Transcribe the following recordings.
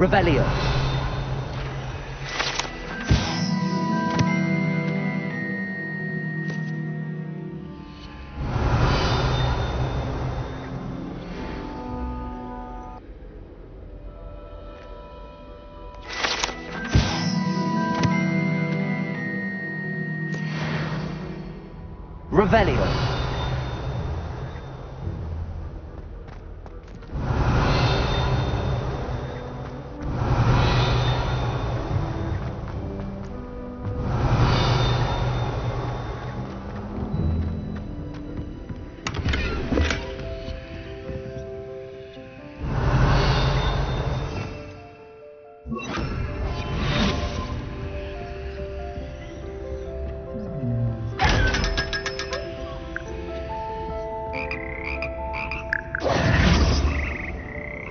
Revelio. Revelio.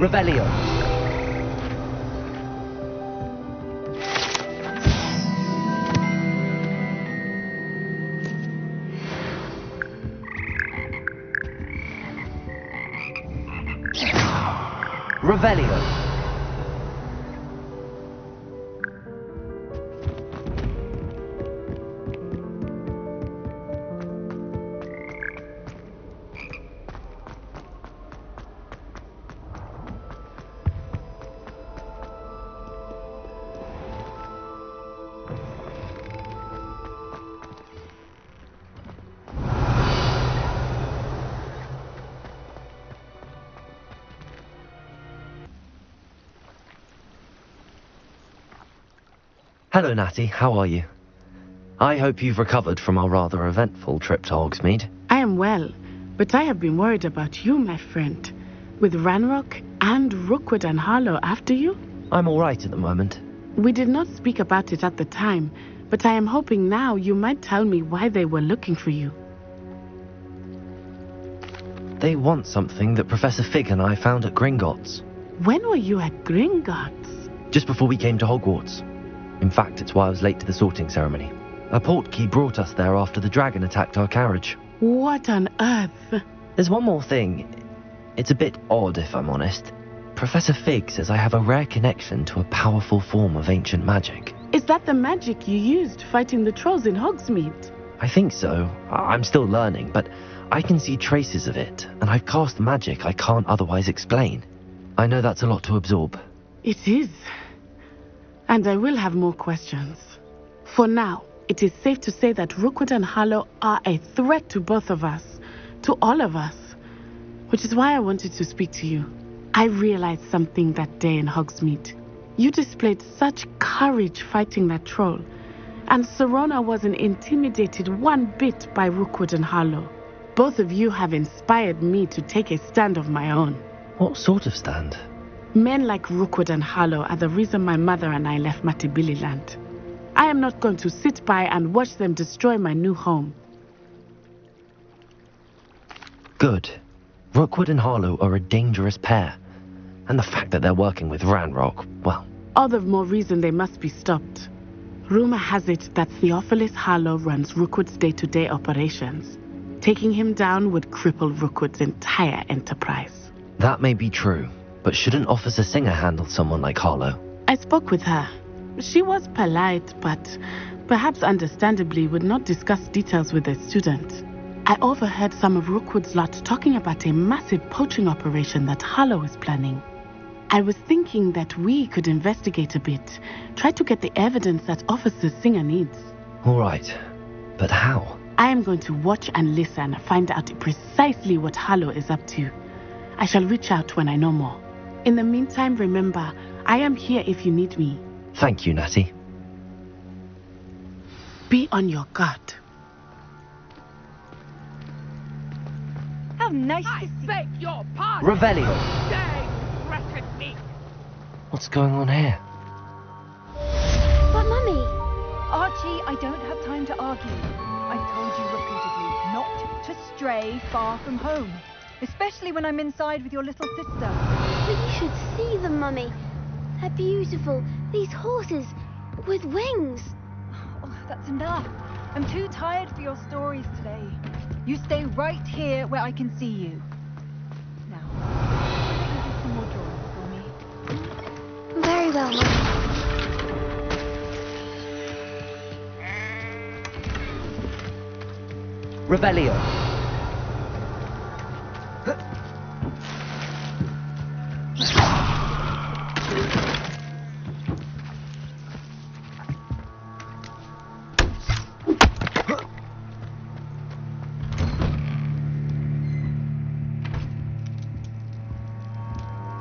Revelio. Revelio. Hello, Natty. How are you? I hope you've recovered from our rather eventful trip to Hogsmeade. I am well, but I have been worried about you, my friend. With Ranrock and Rookwood and Harlow after you? I'm all right at the moment. We did not speak about it at the time, but I am hoping now you might tell me why they were looking for you. They want something that Professor Fig and I found at Gringotts. When were you at Gringotts? Just before we came to Hogwarts. In fact, it's why I was late to the sorting ceremony. A portkey brought us there after the dragon attacked our carriage. What on earth? There's one more thing. It's a bit odd, if I'm honest. Professor Fig says I have a rare connection to a powerful form of ancient magic. Is that the magic you used fighting the trolls in Hogsmeade? I think so. I'm still learning, but I can see traces of it, and I've cast magic I can't otherwise explain. I know that's a lot to absorb. It is. And I will have more questions. For now, it is safe to say that Rookwood and Harlow are a threat to both of us, to all of us, which is why I wanted to speak to you. I realized something that day in Hogsmeade. You displayed such courage fighting that troll, and Serona wasn't intimidated one bit by Rookwood and Harlow. Both of you have inspired me to take a stand of my own. What sort of stand? Men like Rookwood and Harlow are the reason my mother and I left Matibili land. I am not going to sit by and watch them destroy my new home. Good. Rookwood and Harlow are a dangerous pair. And the fact that they're working with Ranrock, well... All the more reason they must be stopped. Rumor has it that Theophilus Harlow runs Rookwood's day-to-day operations. Taking him down would cripple Rookwood's entire enterprise. That may be true. But shouldn't Officer Singer handle someone like Harlow? I spoke with her. She was polite, but perhaps understandably would not discuss details with a student. I overheard some of Rookwood's lot talking about a massive poaching operation that Harlow is planning. I was thinking that we could investigate a bit, try to get the evidence that Officer Singer needs. All right, but how? I am going to watch and listen, find out precisely what Harlow is up to. I shall reach out when I know more. In the meantime, remember, I am here if you need me. Thank you, Natty. Be on your guard. How nice I to see beg your pardon. Revelio. How dare you threaten me? What's going on here? But Mummy! Archie, I don't have time to argue. I've told you repeatedly not to stray far from home. Especially when I'm inside with your little sister. But you should see them, Mummy. They're beautiful. These horses with wings. Oh, that's enough. I'm too tired for your stories today. You stay right here where I can see you. Now, why don't you do some more drawing for me? Very Very well, Mummy. Revelio.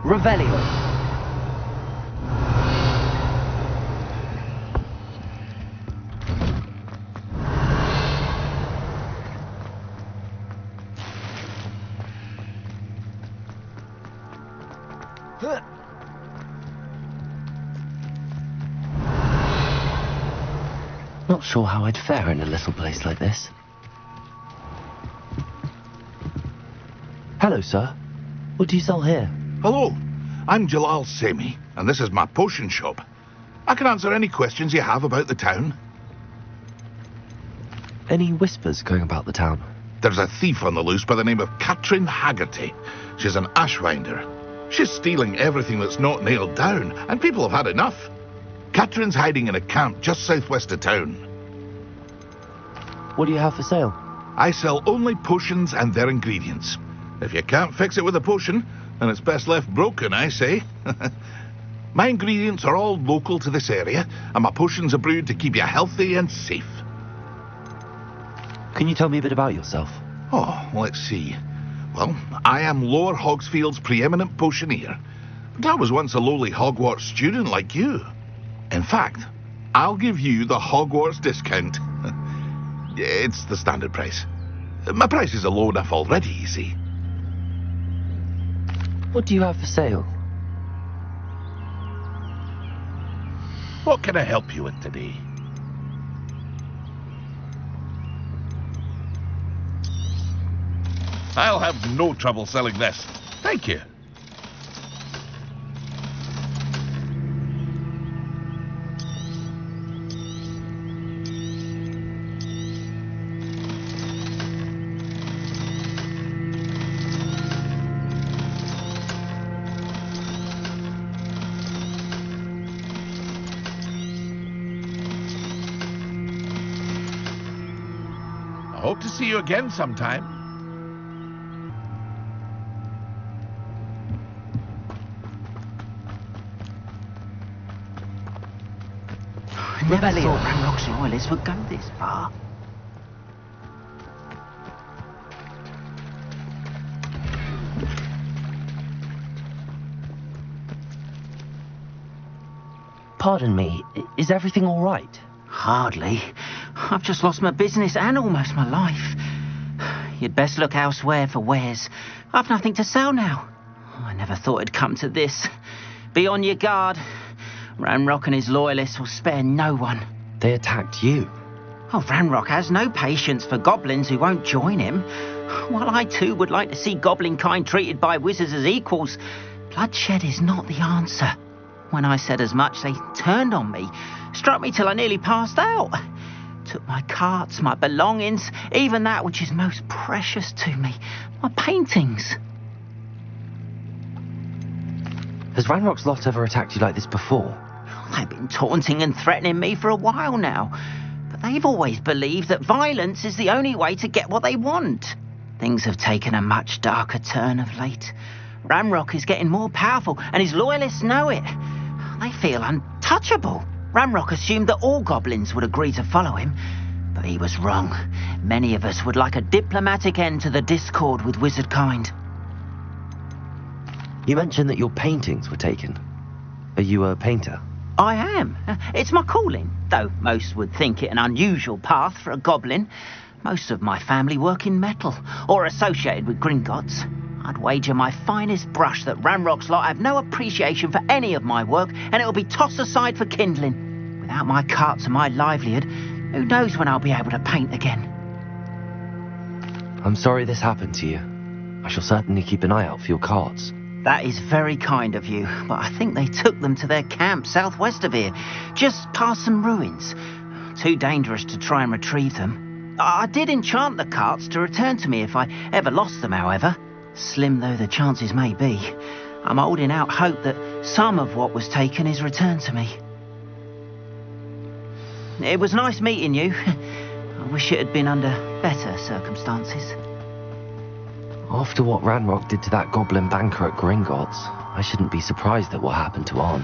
Revelio. Not sure how I'd fare in a little place like this. Hello, sir. What do you sell here? Hello, I'm Jalal Semi, and this is my potion shop. I can answer any questions you have about the town. Any whispers going about the town? There's a thief on the loose by the name of Katrin Haggerty. She's an ashwinder. She's stealing everything that's not nailed down, and people have had enough. Katrin's hiding in a camp just southwest of town. What do you have for sale? I sell only potions and their ingredients. If you can't fix it with a potion, then it's best left broken, I say. My ingredients are all local to this area, and my potions are brewed to keep you healthy and safe. Can you tell me a bit about yourself? Oh, let's see. Well, I am Lower Hogsfield's preeminent potioneer, but I was once a lowly Hogwarts student like you. In fact, I'll give you the Hogwarts discount. It's the standard price. My prices are low enough already, you see. What do you have for sale? What can I help you with today? I'll have no trouble selling this. Thank you. I hope to see you again sometime. Never thought Ranrock's loyalists would go this far. Pardon me, is everything all right? Hardly. I've just lost my business and almost my life. You'd best look elsewhere for wares. I've nothing to sell now. I never thought it'd come to this. Be on your guard. Ranrock and his loyalists will spare no one. They attacked you. Oh, Ranrock has no patience for goblins who won't join him. While I too would like to see goblin kind treated by wizards as equals, bloodshed is not the answer. When I said as much, they turned on me, struck me till I nearly passed out. Took my carts, my belongings, even that which is most precious to me, my paintings. Has Ranrock's lot ever attacked you like this before? They've been taunting and threatening me for a while now, but they've always believed that violence is the only way to get what they want. Things have taken a much darker turn of late. Ranrock is getting more powerful, and his loyalists know it. They feel untouchable. Ranrock assumed that all goblins would agree to follow him, but he was wrong. Many of us would like a diplomatic end to the discord with wizard kind. You mentioned that your paintings were taken. Are you a painter? I am. It's my calling, though most would think it an unusual path for a goblin. Most of my family work in metal, or associated with Gringotts. I'd wager my finest brush that Ranrock's lot have no appreciation for any of my work, and it'll be tossed aside for kindling. Without my carts and my livelihood, who knows when I'll be able to paint again. I'm sorry this happened to you. I shall certainly keep an eye out for your carts. That is very kind of you, but I think they took them to their camp southwest of here, just past some ruins. Too dangerous to try and retrieve them. I did enchant the carts to return to me if I ever lost them, however. Slim though the chances may be, I'm holding out hope that Some of what was taken is returned to me. It was nice meeting you. I wish it had been under better circumstances. After what Ranrock did to that goblin banker at Gringotts, I shouldn't be surprised at what happened to Arn.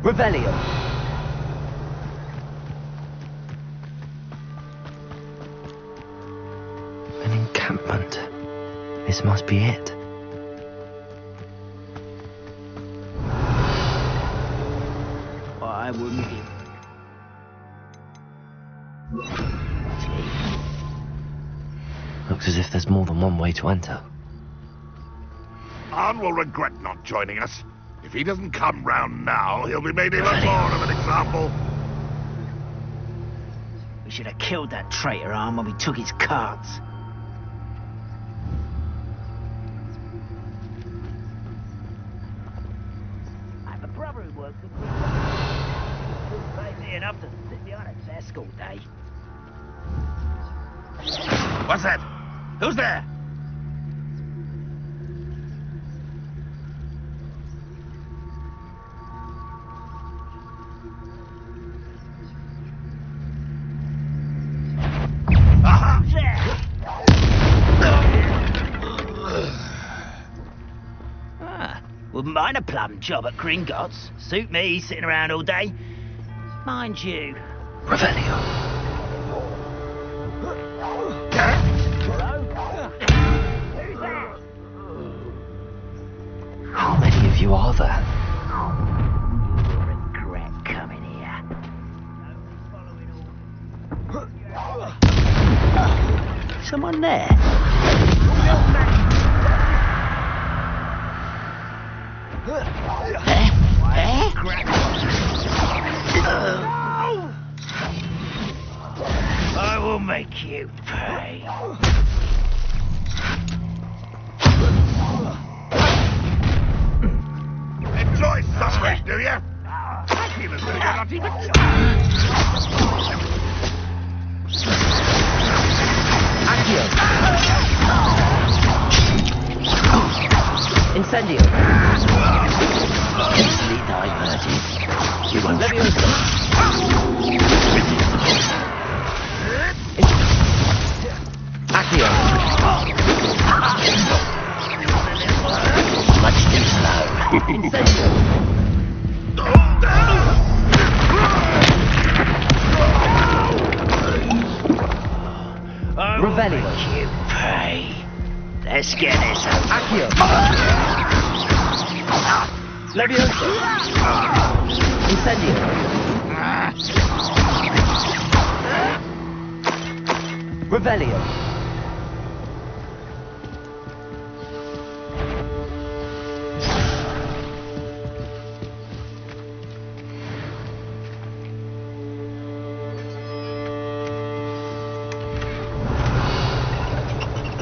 Revelio. An encampment. This must be it. I wouldn't give. Looks as if there's more than one way to enter. Arn will regret not joining us. If he doesn't come round now, he'll be made even more of an example. We should have killed that traitor Arn when we took his carts. I have a brother who works at Gringotts. He'll pay me enough to sit behind a desk all day. What's that? Who's there? Wouldn't mind a plum job at Gringotts. Suit me, sitting around all day. Mind you. Revelio. How many of you are there? You'll regret coming here. Someone there? I will make you pay. Enjoy suffering, do you? I feel as though you're not even Incendio. Easily diverted. You won't Accio. much too slow. Incendio. Revelio. Make you pay. Let's get this over. Accio. Levioso. Incendio. Revelio.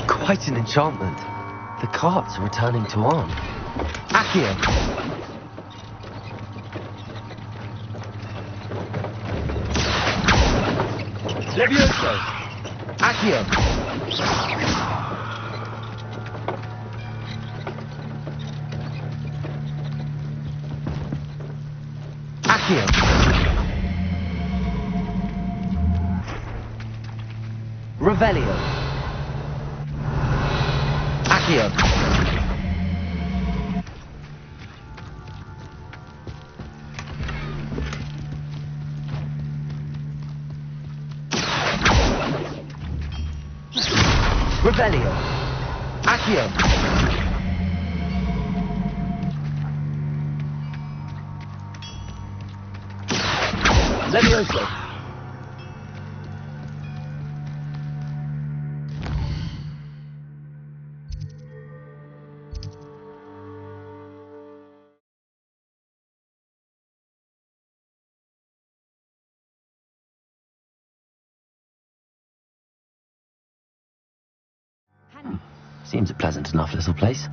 Quite an enchantment. The carts are returning to Arn. Accio. Levioso. Accio. Accio. Revelio. Accio. Revelio. Accio. Levioso. Seems a pleasant enough little place.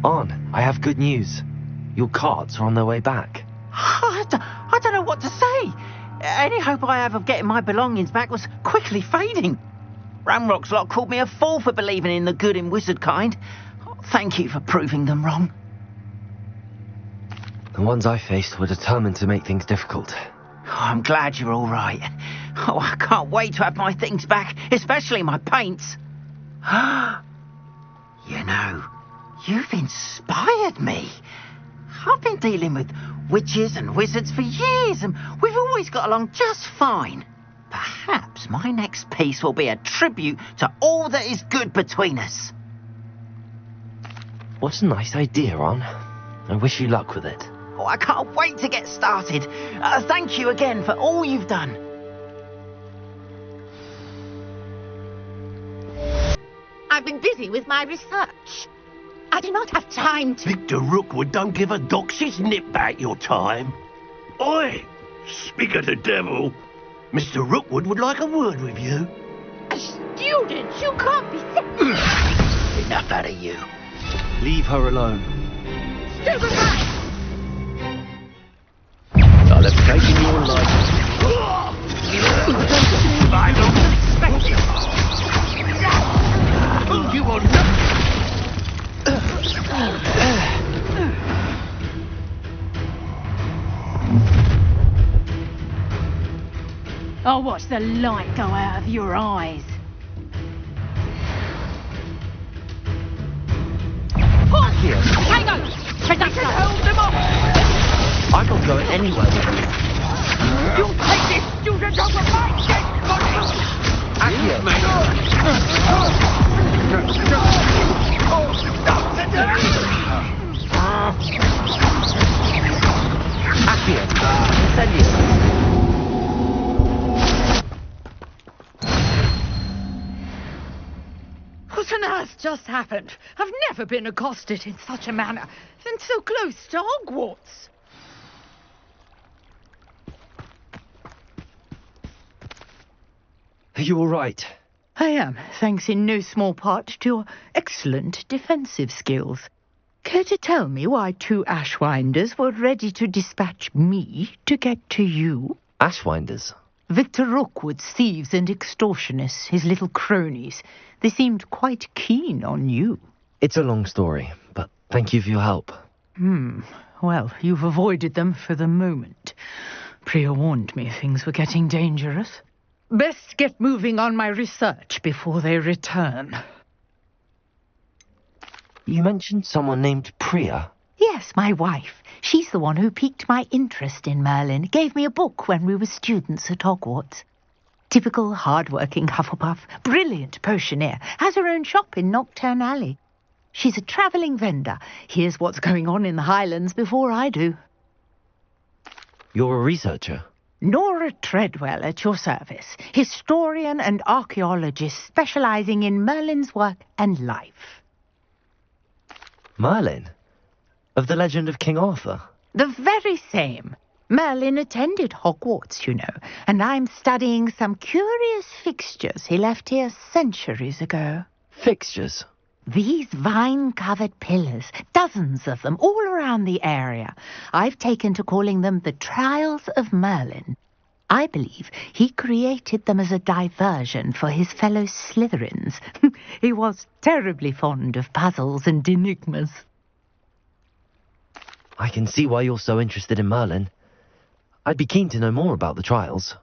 On, I have good news. Your carts are on their way back. I don't know what to say. Any hope I have of getting my belongings back was quickly fading. Ramrock's lot called me a fool for believing in the good in wizard kind. Thank you for proving them wrong. The ones I faced were determined to make things difficult. I'm glad you're all right. Oh, I can't wait to have my things back, especially my paints. You know, you've inspired me. I've been dealing with witches and wizards for years, and we've always got along just fine. Perhaps my next piece will be a tribute to all that is good between us. What a nice idea, Ron. I wish you luck with it. Oh, I can't wait to get started. Thank you again for all you've done. I've been busy with my research. I do not have time to... Victor Rookwood don't give a doxy's nip back your time. Oi! Speak of the devil. Mr. Rookwood would like a word with you. A student? You can't be... Enough out of you. Leave her alone. Stupid man! I'll have taken your life. I don't expect it. You will not... I'll watch the light go out of your eyes. Accio. Tango! Production! Hold them off! I'm not going anywhere with you. You take this student over my dead body! Accio. Accio. Incendio. What on earth just happened? I've never been accosted in such a manner, and so close to Hogwarts. Are you all right? I am, thanks in no small part to your excellent defensive skills. Care to tell me why two Ashwinders were ready to dispatch me to get to you? Ashwinders? Victor Rookwood's thieves and extortionists, his little cronies. They seemed quite keen on you. It's a long story, but thank you for your help. Well, you've avoided them for the moment. Priya warned me things were getting dangerous. Best get moving on my research before they return. You mentioned someone named Priya. Yes, my wife. She's the one who piqued my interest in Merlin. Gave me a book when we were students at Hogwarts. Typical hard-working Hufflepuff, brilliant potioneer, has her own shop in Knockturn Alley. She's a travelling vendor. Hears what's going on in the Highlands before I do. You're a researcher? Nora Treadwell at your service, historian and archaeologist specialising in Merlin's work and life. Merlin? Of the legend of King Arthur? The very same. Merlin attended Hogwarts, you know, and I'm studying some curious fixtures he left here centuries ago. Fixtures? These vine-covered pillars, dozens of them, all around the area. I've taken to calling them the Trials of Merlin. I believe he created them as a diversion for his fellow Slytherins. He was terribly fond of puzzles and enigmas. I can see why you're so interested in Merlin. I'd be keen to know more about the trials.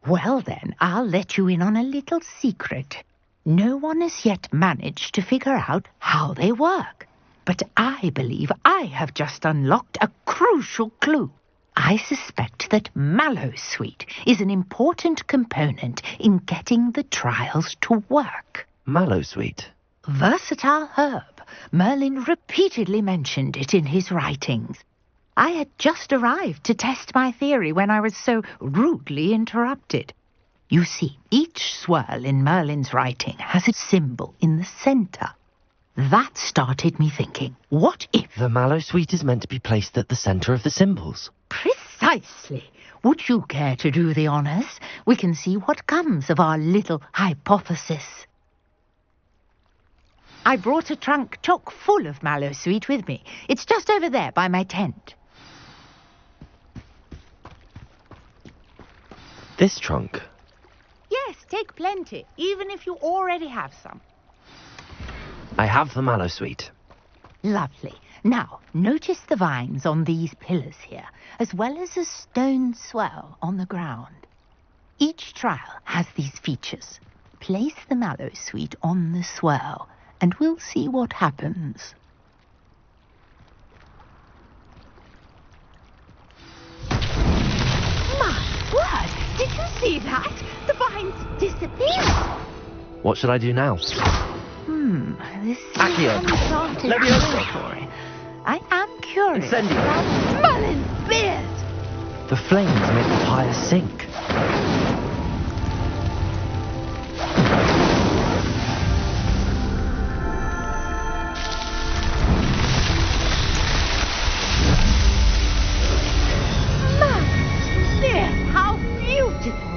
Well then, I'll let you in on a little secret. No one has yet managed to figure out how they work. But I believe I have just unlocked a crucial clue. I suspect that mallowsweet is an important component in getting the trials to work. Mallowsweet? Versatile herb. Merlin repeatedly mentioned it in his writings. I had just arrived to test my theory when I was so rudely interrupted. You see, each swirl in Merlin's writing has a symbol in the centre. That started me thinking, what if... The mallowsweet is meant to be placed at the centre of the symbols. Precisely. Would you care to do the honours? We can see what comes of our little hypothesis. I brought a trunk chock full of mallowsweet with me. It's just over there by my tent. This trunk? Yes, take plenty, even if you already have some. I have the mallowsweet. Lovely. Now, notice the vines on these pillars here, as well as a stone swell on the ground. Each trial has these features. Place the mallowsweet on the swell, and we'll see what happens. My word! Did you see that? The vines disappeared! What should I do now? This Accio, Leviosa. story. I am curious Incendio. about Merlin's beard. The flames make the fire sink. Merlin's beard, how beautiful!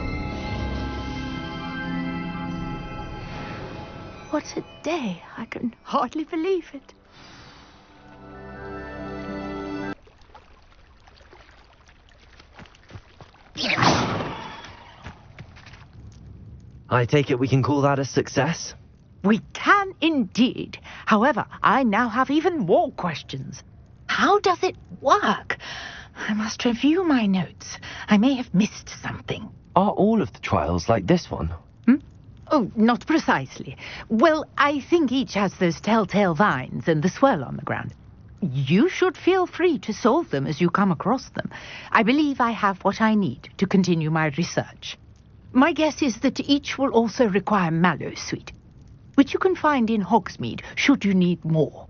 What a day! I can hardly believe it. I take it we can call that a success? We can indeed. However, I now have even more questions. How does it work? I must review my notes. I may have missed something. Are all of the trials like this one? Oh, not precisely. Well, I think each has those telltale vines and the swirl on the ground. You should feel free to solve them as you come across them. I believe I have what I need to continue my research. My guess is that each will also require mallowsweet, which you can find in Hogsmeade should you need more.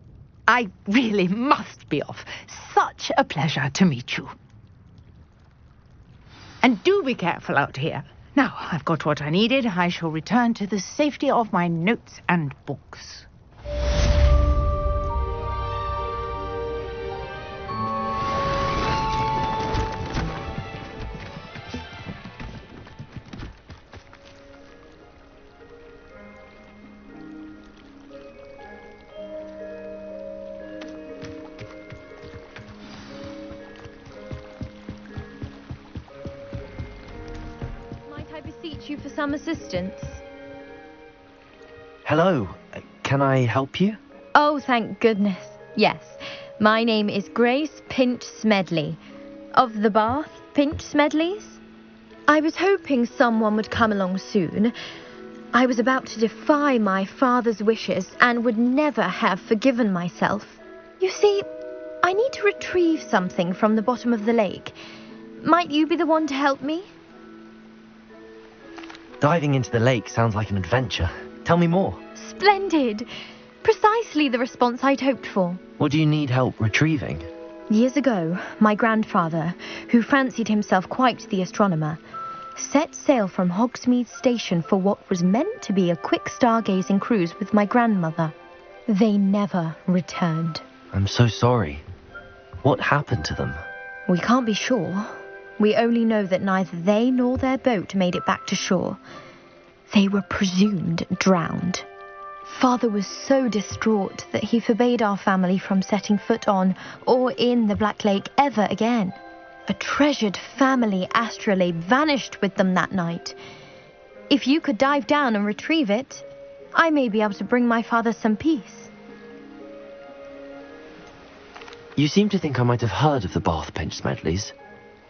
I really must be off. Such a pleasure to meet you. And do be careful out here. Now, I've got what I needed. I shall return to the safety of my notes and books. You for some assistance? Hello, can I help you? Oh, thank goodness. Yes, my name is Grace Pinch Smedley, of the Bath Pinch Smedleys. I was hoping someone would come along soon. I was about to defy my father's wishes and would never have forgiven myself. You see, I need to retrieve something from the bottom of the lake. Might you be the one to help me? Diving into the lake sounds like an adventure. Tell me more. Splendid! Precisely the response I'd hoped for. What do you need help retrieving? Years ago, my grandfather, who fancied himself quite the astronomer, set sail from Hogsmeade Station for what was meant to be a quick stargazing cruise with my grandmother. They never returned. I'm so sorry. What happened to them? We can't be sure. We only know that neither they nor their boat made it back to shore. They were presumed drowned. Father was so distraught that he forbade our family from setting foot on or in the Black Lake ever again. A treasured family astrolabe vanished with them that night. If you could dive down and retrieve it, I may be able to bring my father some peace. You seem to think I might have heard of the Bath Pinch Smedleys.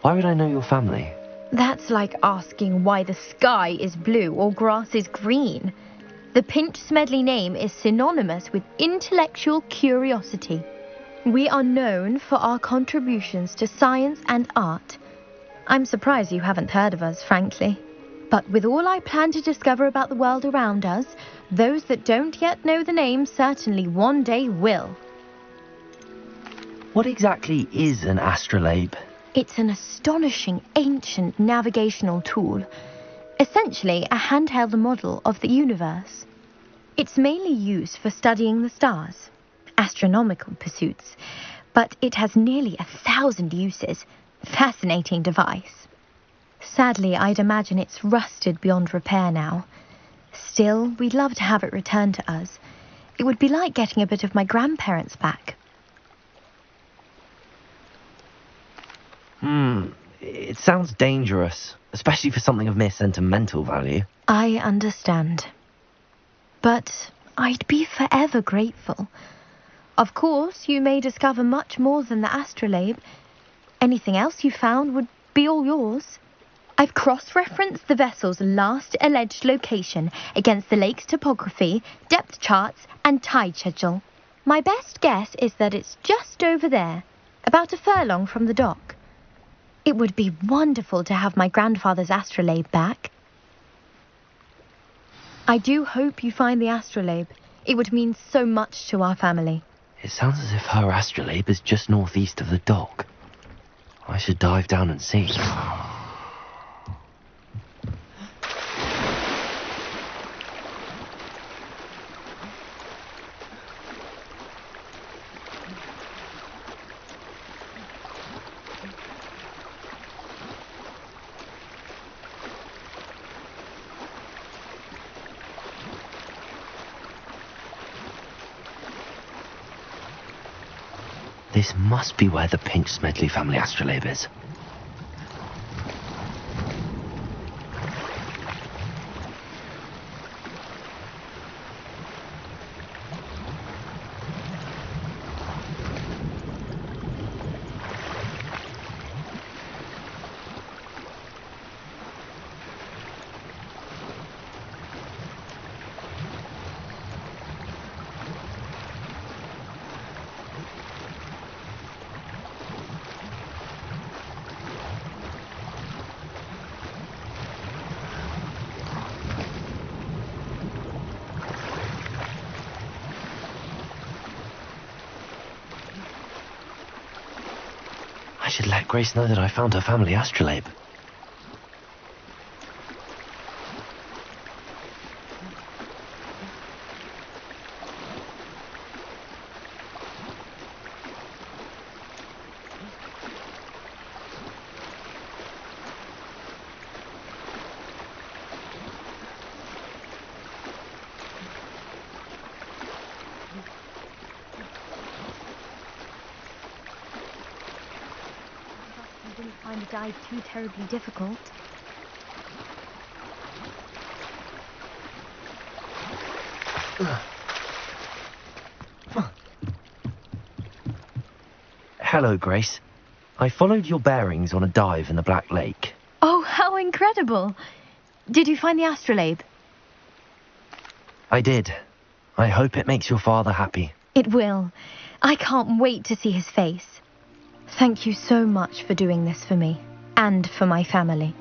Why would I know your family? That's like asking why the sky is blue or grass is green. The Pinch Smedley name is synonymous with intellectual curiosity. We are known for our contributions to science and art. I'm surprised you haven't heard of us, frankly. But with all I plan to discover about the world around us, those that don't yet know the name certainly one day will. What exactly is an astrolabe? It's an astonishing ancient navigational tool. Essentially a handheld model of the universe. It's mainly used for studying the stars, astronomical pursuits, but it has nearly 1,000 uses. Fascinating device. Sadly, I'd imagine it's rusted beyond repair now. Still, we'd love to have it returned to us. It would be like getting a bit of my grandparents back. It sounds dangerous, especially for something of mere sentimental value. I understand. But I'd be forever grateful. Of course, you may discover much more than the astrolabe. Anything else you found would be all yours. I've cross-referenced the vessel's last alleged location against the lake's topography, depth charts, and tide schedule. My best guess is that it's just over there, about a furlong from the dock. It would be wonderful to have my grandfather's astrolabe back. I do hope you find the astrolabe. It would mean so much to our family. It sounds as if her astrolabe is just northeast of the dock. I should dive down and see. This must be where the Pinch Smedley family astrolabe is. I should let Grace know that I found her family astrolabe. Find the dive too terribly difficult. Hello, Grace. I followed your bearings on a dive in the Black Lake. Oh, how incredible! Did you find the astrolabe? I did. I hope it makes your father happy. It will. I can't wait to see his face. Thank you so much for doing this for me, and for my family.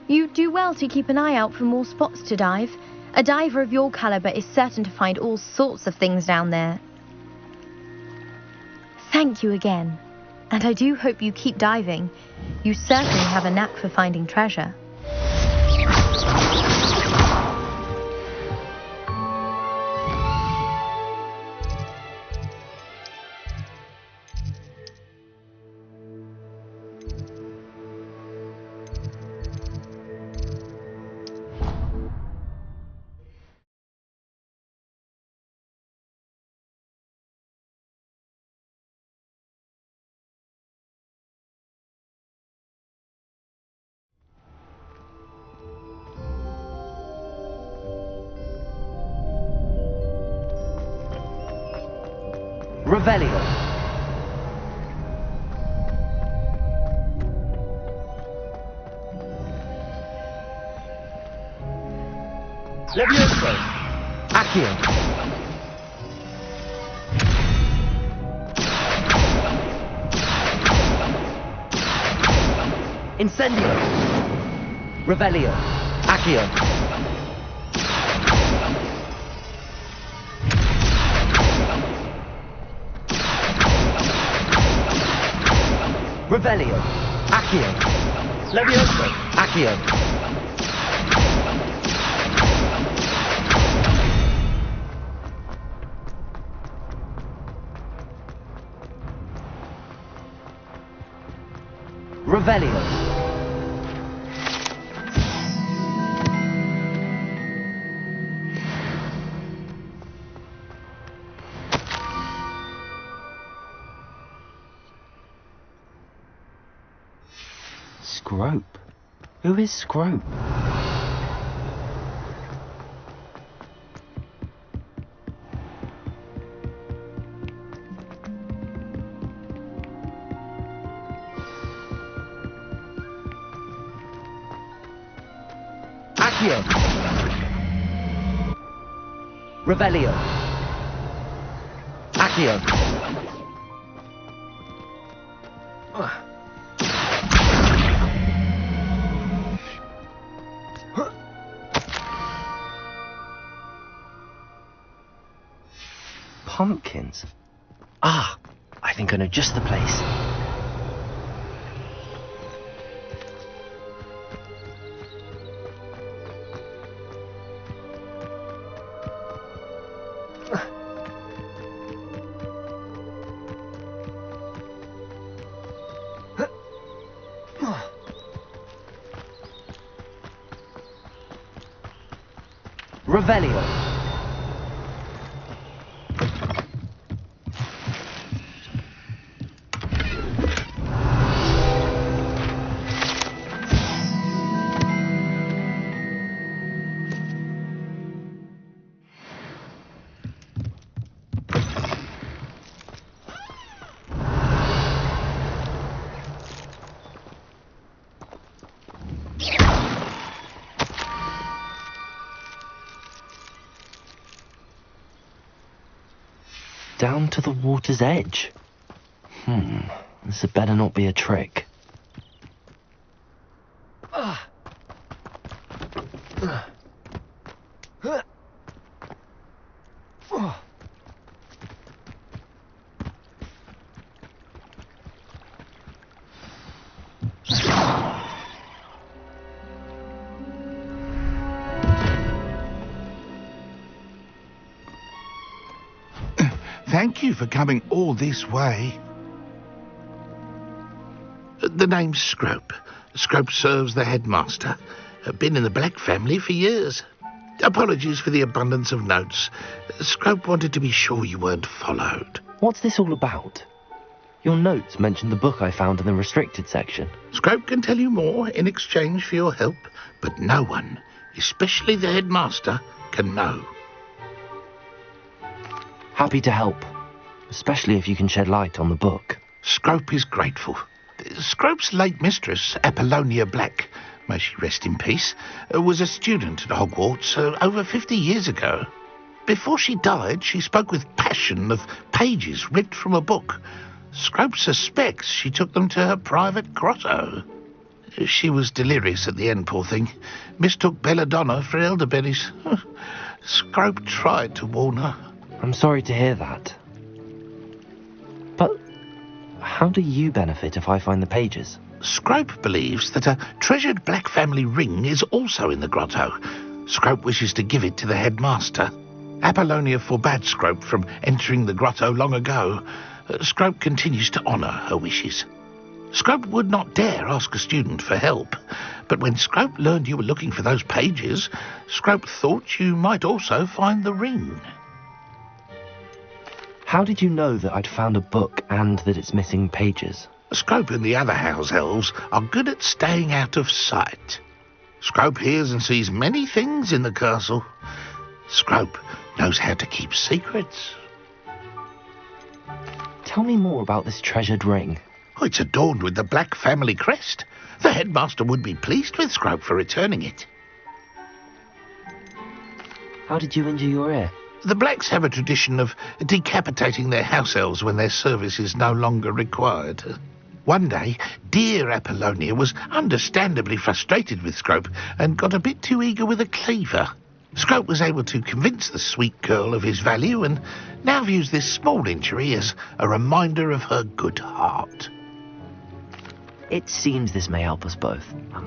You do well to keep an eye out for more spots to dive. A diver of your caliber is certain to find all sorts of things down there. Thank you again, and I do hope you keep diving. You certainly have a knack for finding treasure. Revelio. Levioso. Accio. Incendio. Revelio. Accio. Revelio. Accio. Levioso. Accio. Revelio. Scrope? Who is Scrope? Accio. Revelio. Accio. Pumpkins. Ah, I think I know just the place. Revelio. Down to the water's edge. This had better not be a trick. Thank you for coming all this way. The name's Scrope. Scrope serves the headmaster. Been in the Black family for years. Apologies for the abundance of notes. Scrope wanted to be sure you weren't followed. What's this all about? Your notes mentioned the book I found in the restricted section. Scrope can tell you more in exchange for your help, but no one, especially the headmaster, can know. Happy to help, especially if you can shed light on the book. Scrope is grateful. Scrope's late mistress, Apollonia Black, may she rest in peace, was a student at Hogwarts over 50 years ago. Before she died, she spoke with passion of pages ripped from a book. Scrope suspects she took them to her private grotto. She was delirious at the end, poor thing. Mistook belladonna for elderberries. Scrope tried to warn her. I'm sorry to hear that. But how do you benefit if I find the pages? Scrope believes that a treasured Black family ring is also in the grotto. Scrope wishes to give it to the headmaster. Apollonia forbade Scrope from entering the grotto long ago. Scrope continues to honour her wishes. Scrope would not dare ask a student for help, but when Scrope learned you were looking for those pages, Scrope thought you might also find the ring. How did you know that I'd found a book and that it's missing pages? Scrope and the other house elves are good at staying out of sight. Scrope hears and sees many things in the castle. Scrope knows how to keep secrets. Tell me more about this treasured ring. Oh, it's adorned with the Black family crest. The headmaster would be pleased with Scrope for returning it. How did you injure your ear? The Blacks have a tradition of decapitating their house elves when their service is no longer required. One day, dear Apollonia was understandably frustrated with Scrope and got a bit too eager with a cleaver. Scrope was able to convince the sweet girl of his value and now views this small injury as a reminder of her good heart. It seems this may help us both.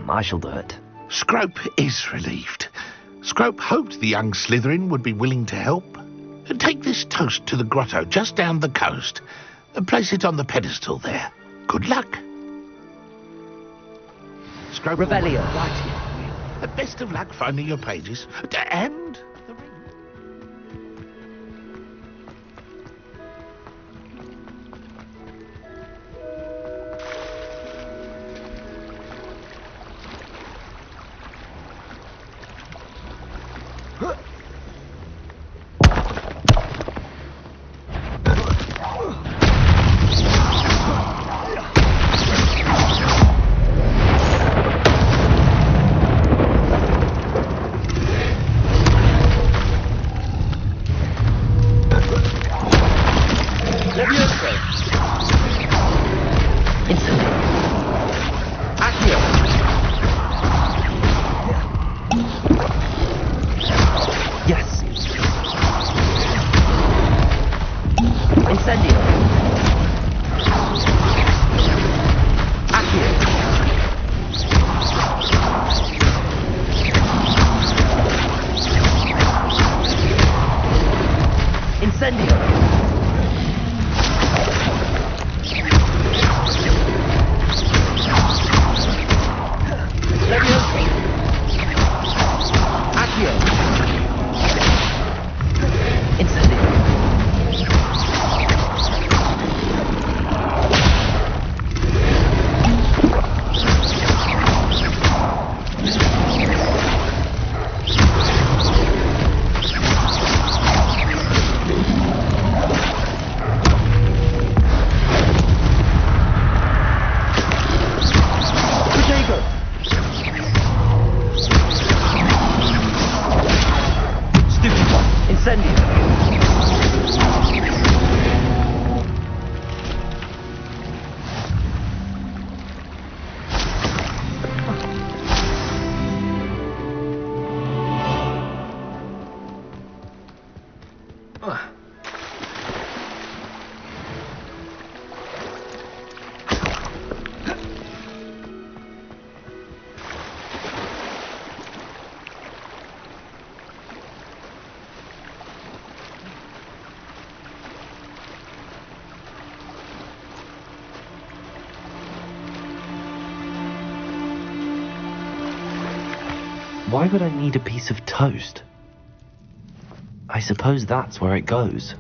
I shall do it. Scrope is relieved. Scrope hoped the young Slytherin would be willing to help. Take this toast to the grotto just down the coast and place it on the pedestal there. Good luck. Scrope. Revelio. Right here. Best of luck finding your pages. And the ring. Why would I need a piece of toast? I suppose that's where it goes.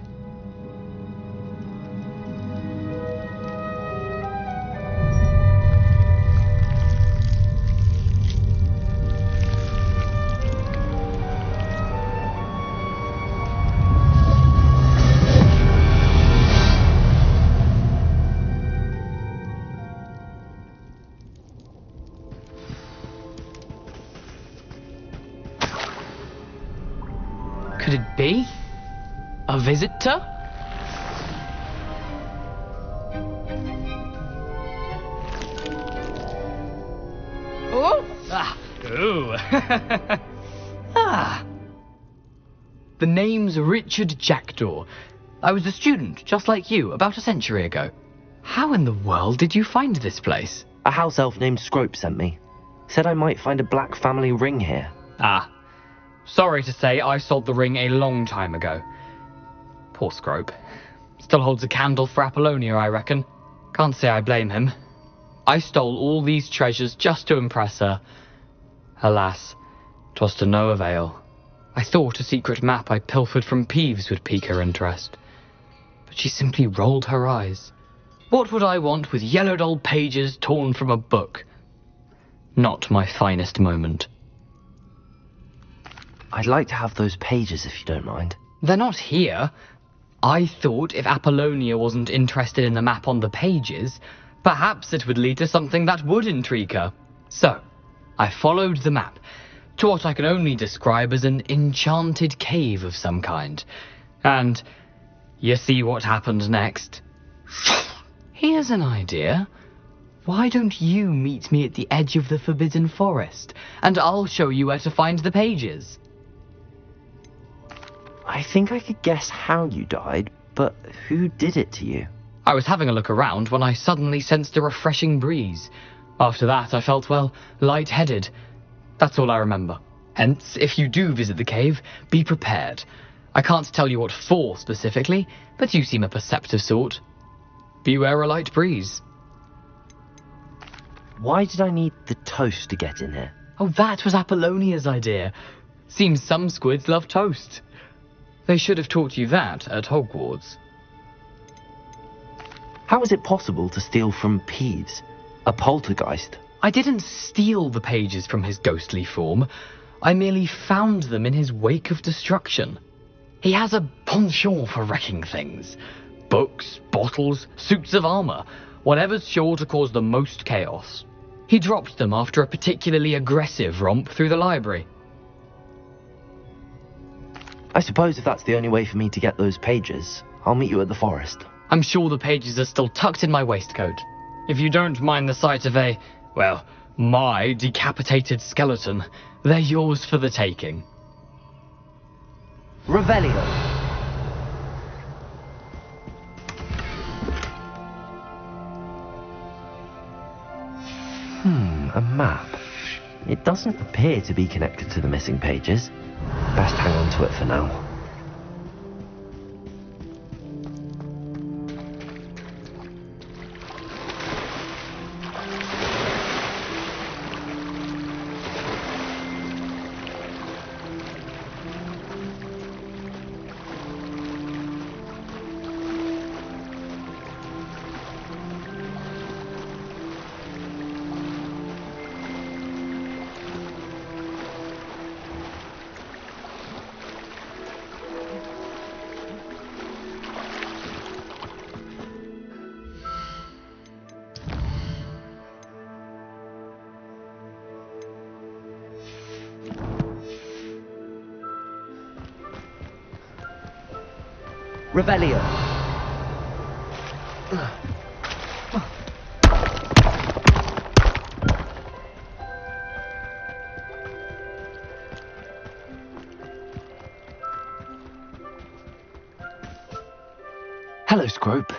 Could it be? A visitor? Oh! Ah! Ooh! Ah! The name's Richard Jackdaw. I was a student, just like you, about a century ago. How in the world did you find this place? A house elf named Scrope sent me. Said I might find a black family ring here. Ah. Sorry to say, I sold the ring a long time ago. Poor Scrope. Still holds a candle for Apollonia, I reckon. Can't say I blame him. I stole all these treasures just to impress her. Alas, 'twas to no avail. I thought a secret map I pilfered from Peeves would pique her interest. But she simply rolled her eyes. What would I want with yellowed old pages torn from a book? Not my finest moment. I'd like to have those pages if you don't mind. They're not here. I thought if Apollonia wasn't interested in the map on the pages, perhaps it would lead to something that would intrigue her. So, I followed the map, to what I can only describe as an enchanted cave of some kind. And you see what happened next? Here's an idea. Why don't you meet me at the edge of the Forbidden Forest, and I'll show you where to find the pages? I think I could guess how you died, but who did it to you? I was having a look around when I suddenly sensed a refreshing breeze. After that, I felt, well, lightheaded. That's all I remember. Hence, if you do visit the cave, be prepared. I can't tell you what for specifically, but you seem a perceptive sort. Beware a light breeze. Why did I need the toast to get in here? Oh, that was Apollonia's idea. Seems some squids love toast. They should have taught you that at Hogwarts. How is it possible to steal from Peeves, a poltergeist? I didn't steal the pages from his ghostly form. I merely found them in his wake of destruction. He has a penchant for wrecking things. Books, bottles, suits of armor, whatever's sure to cause the most chaos. He dropped them after a particularly aggressive romp through the library. I suppose if that's the only way for me to get those pages, I'll meet you at the forest. I'm sure the pages are still tucked in my waistcoat. If you don't mind the sight of my decapitated skeleton, they're yours for the taking. Revelio. A map. It doesn't appear to be connected to the missing pages. Best hang on to it for now. Revelio. Hello, Scrope.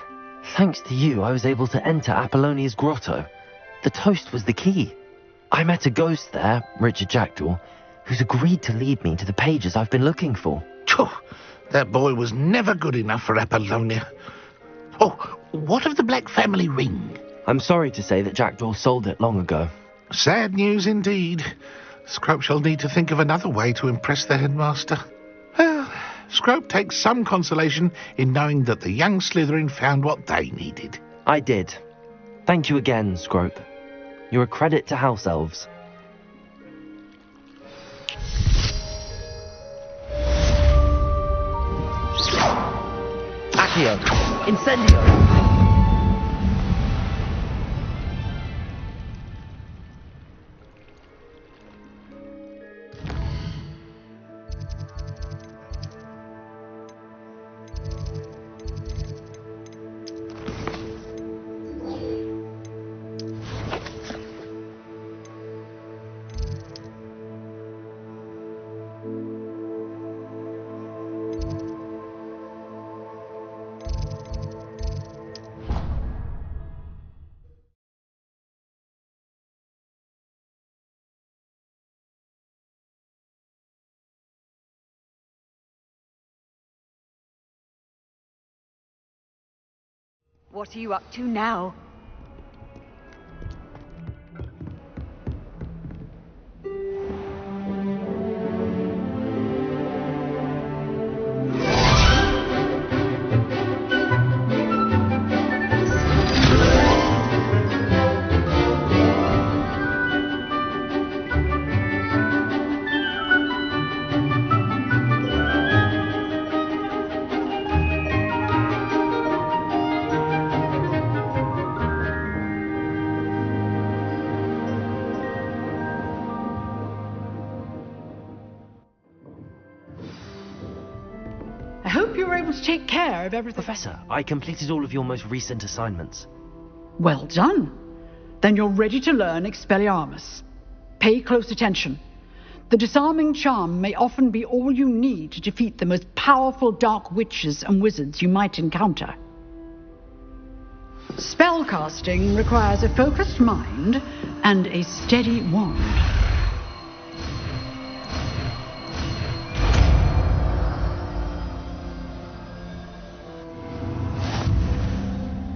Thanks to you, I was able to enter Apollonia's grotto. The toast was the key. I met a ghost there, Richard Jackdaw, who's agreed to lead me to the pages I've been looking for. That boy was never good enough for Apollonia. Oh, what of the Black family ring? I'm sorry to say that Jackdaw sold it long ago. Sad news indeed. Scrope shall need to think of another way to impress the headmaster. Well, Scrope takes some consolation in knowing that the young Slytherin found what they needed. I did. Thank you again, Scrope. You're a credit to House Elves. Accio! Incendio! What are you up to now? you were able to take care of everything. Professor, I completed all of your most recent assignments. Well done. Then you're ready to learn Expelliarmus. Pay close attention. The disarming charm may often be all you need to defeat the most powerful dark witches and wizards you might encounter. Spellcasting requires a focused mind and a steady wand.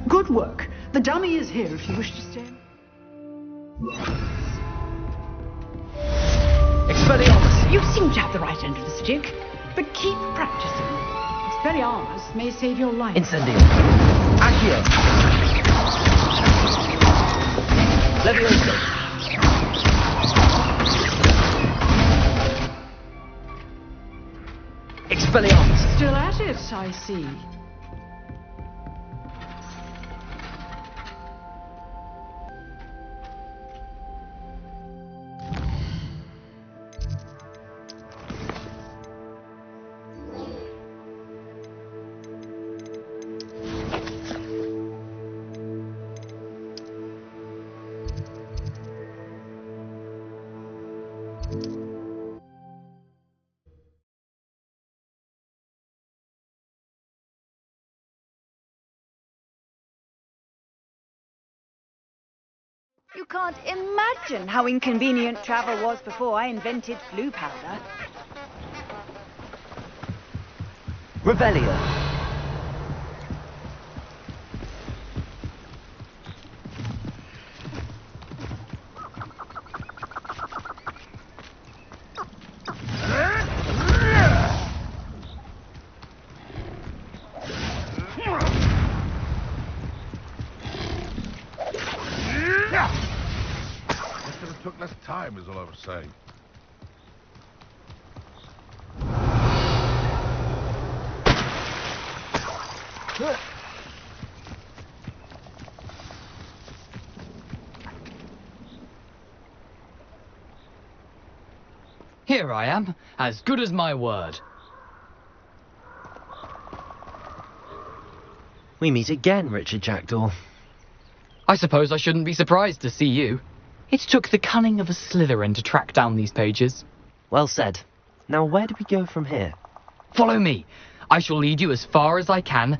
Good work. The dummy is here if you wish to stay. Expelliarmus! You seem to have the right end of the stick, but keep practicing. Expelliarmus may save your life. Incendio! Accio! Levioso! Expelliarmus! Still at it, I see. You can't imagine how inconvenient travel was before I invented glue powder. Revelio! Took less time is all I was saying. Here I am, as good as my word. We meet again, Richard Jackdaw. I suppose I shouldn't be surprised to see you. It took the cunning of a Slytherin to track down these pages. Well said. Now where do we go from here? Follow me. I shall lead you as far as I can,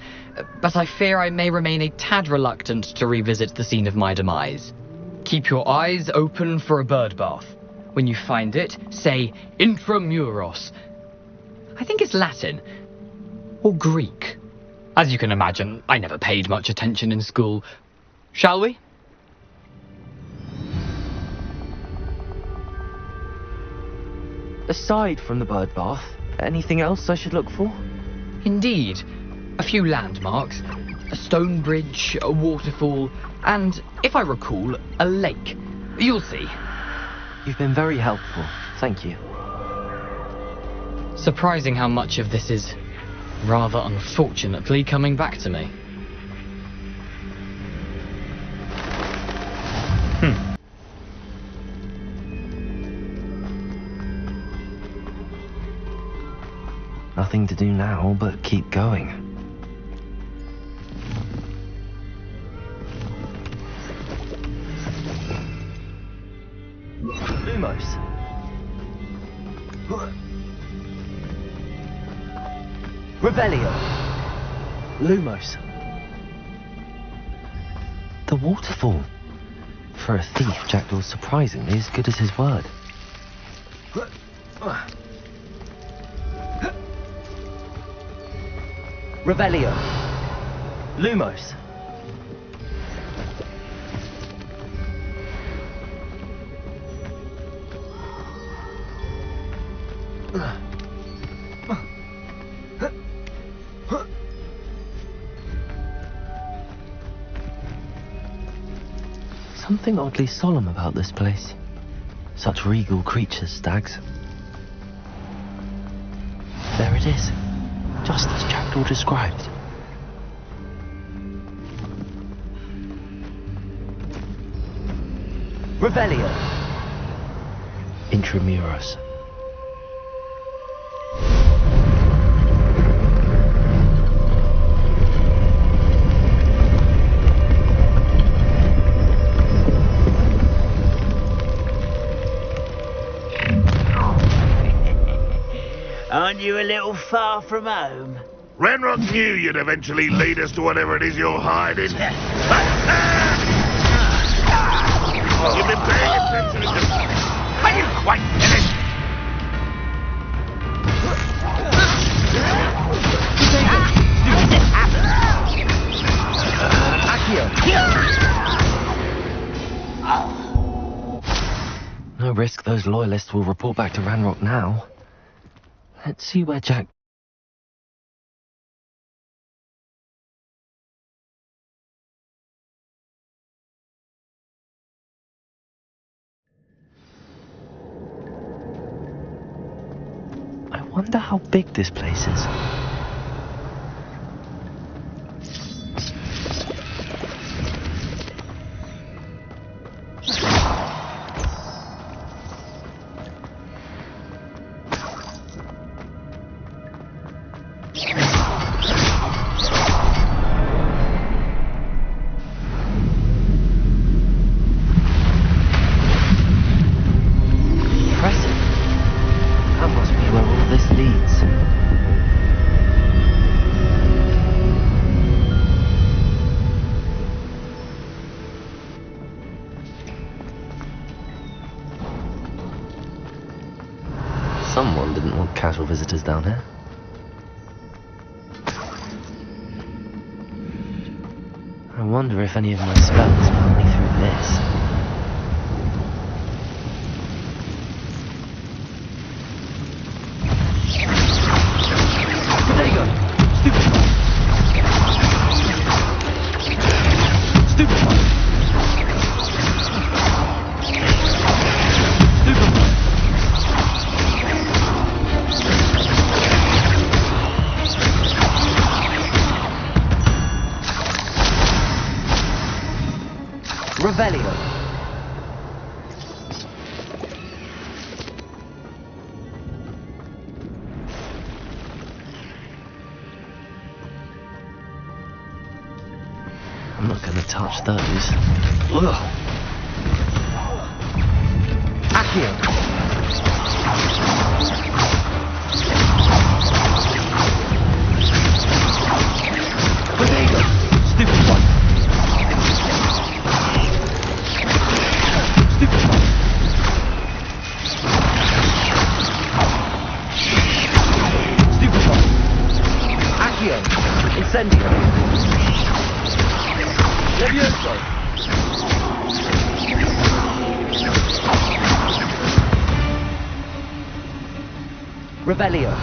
but I fear I may remain a tad reluctant to revisit the scene of my demise. Keep your eyes open for a bird bath. When you find it, say intramuros. I think it's Latin. Or Greek. As you can imagine, I never paid much attention in school. Shall we? Aside from the bird bath, anything else I should look for? Indeed. A few landmarks. A stone bridge, a waterfall, and, if I recall, a lake. You'll see. You've been very helpful. Thank you. Surprising how much of this is, rather unfortunately, coming back to me. Nothing to do now but keep going. Lumos. Revelio. Lumos. The waterfall. For a thief, Jackdaw's surprisingly as good as his word. Revelio. Lumos. Something oddly solemn about this place. Such regal creatures, stags. There it is, just as Jackdaw described. Revelio. Intramuros. Aren't you a little far from home? Renrock knew you'd eventually lead us to whatever it is you're hiding. You've been paying attention to... Are you quite finished? No risk those loyalists will report back to Ranrock now. Let's see where Jack... I wonder how big this place is. Someone didn't want casual visitors down here. I wonder if any of my spells help me through this. There you go! Stupid! Revelio. I'm not going to touch those. Ugh. Accio. Bodega. Stupid one. Incendio. Levioso. Revelio.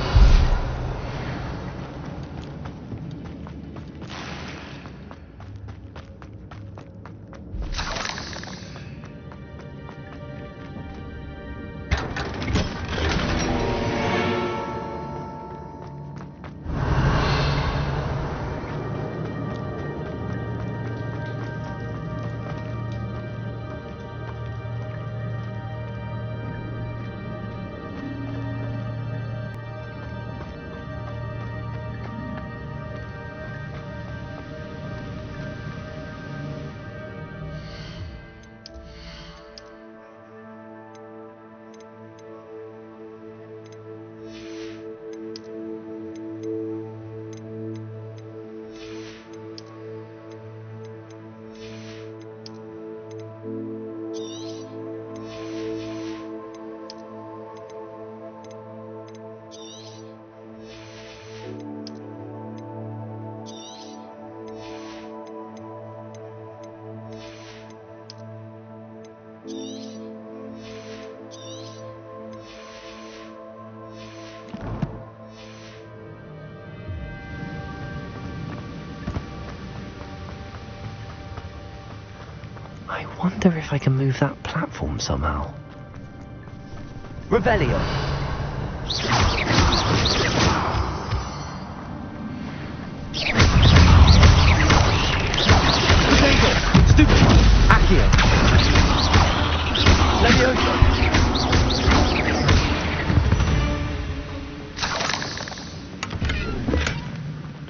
I wonder if I can move that platform somehow. Revelio. Stupid. Accio. Levioso.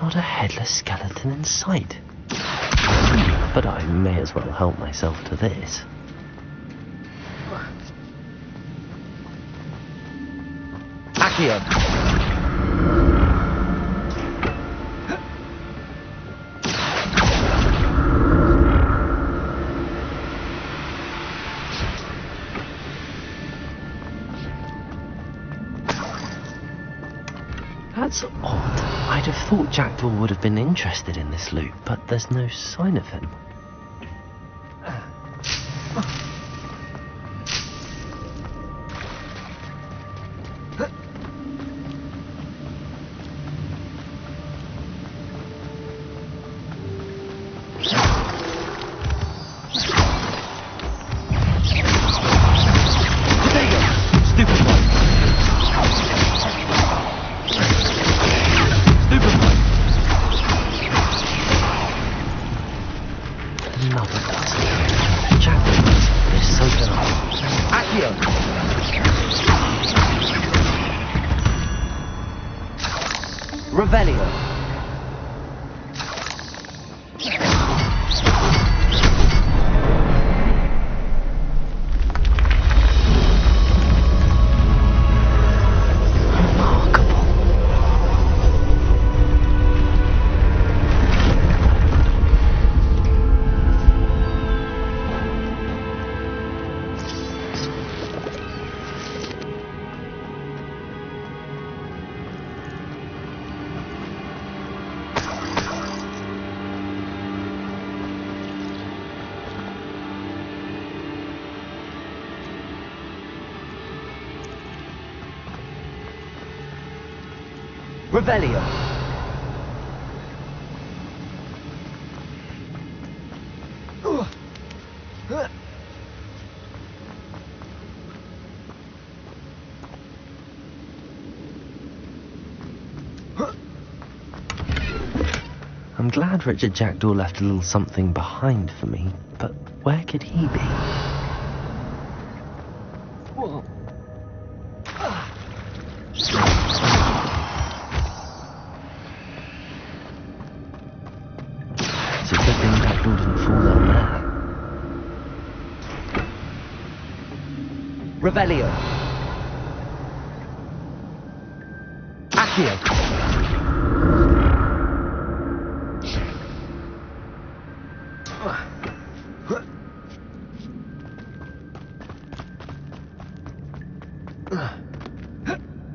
Not a headless skeleton in sight. But I may as well help myself to this. Accio. That's odd. I'd have thought Jackdaw would have been interested in this loot, but there's no sign of him. Revelio. Revelio. I'm glad Richard Jackdaw left a little something behind for me, but where could he be? It's a good thing Jackdaw didn't fall down there. Revelio. Accio.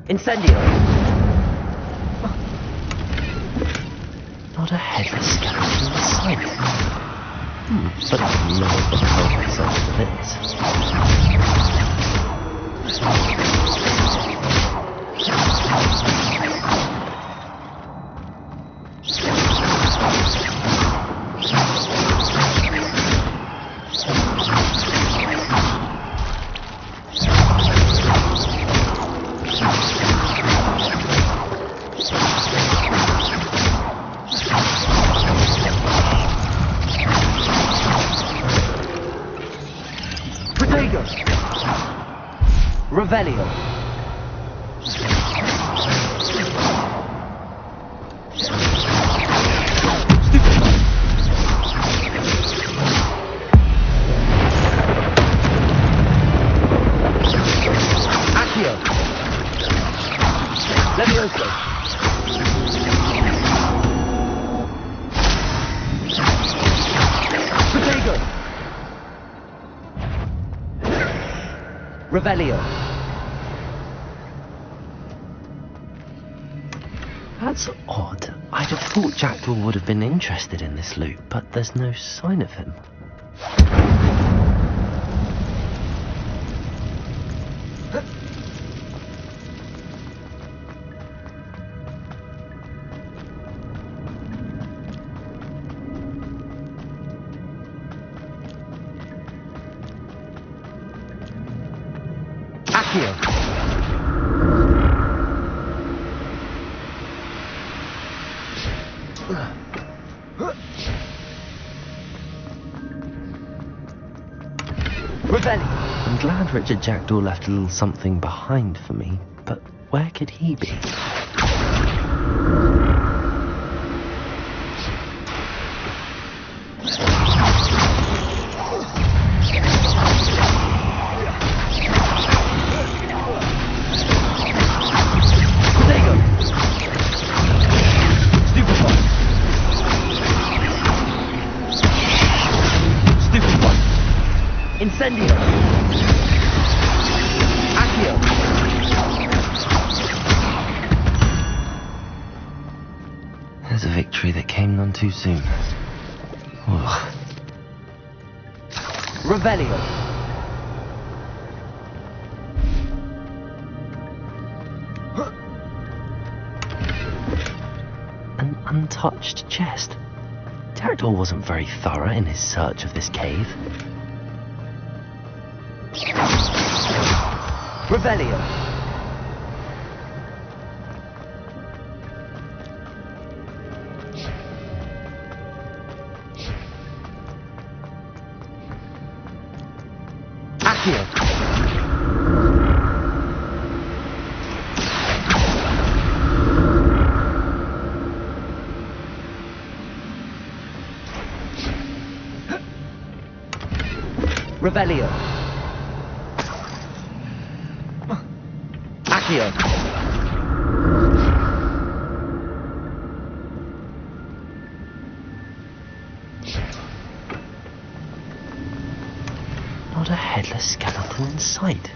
Incendio. Not a headless skeleton in sight. But I know I've got to help myself Revelio. Accio. Levioso. Protego. Revelio. That's odd. I'd have thought Jackdaw would have been interested in this loot, but there's no sign of him. Accio. I'm glad Richard Jackdaw left a little something behind for me, but where could he be? Incendio. Accio. a victory that came none too soon. Ugh. Revelio. An untouched chest. Jackdaw wasn't very thorough in his search of this cave. Revelio. Accio. Revelio. Accio. Not a headless skeleton in sight.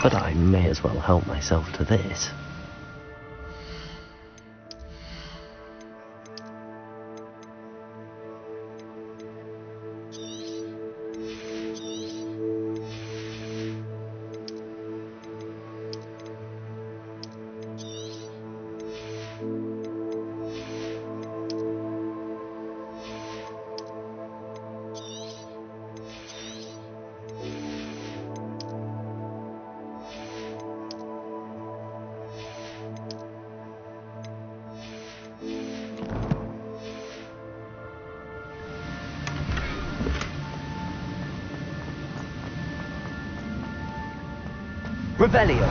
But I may as well help myself to this. Revelio.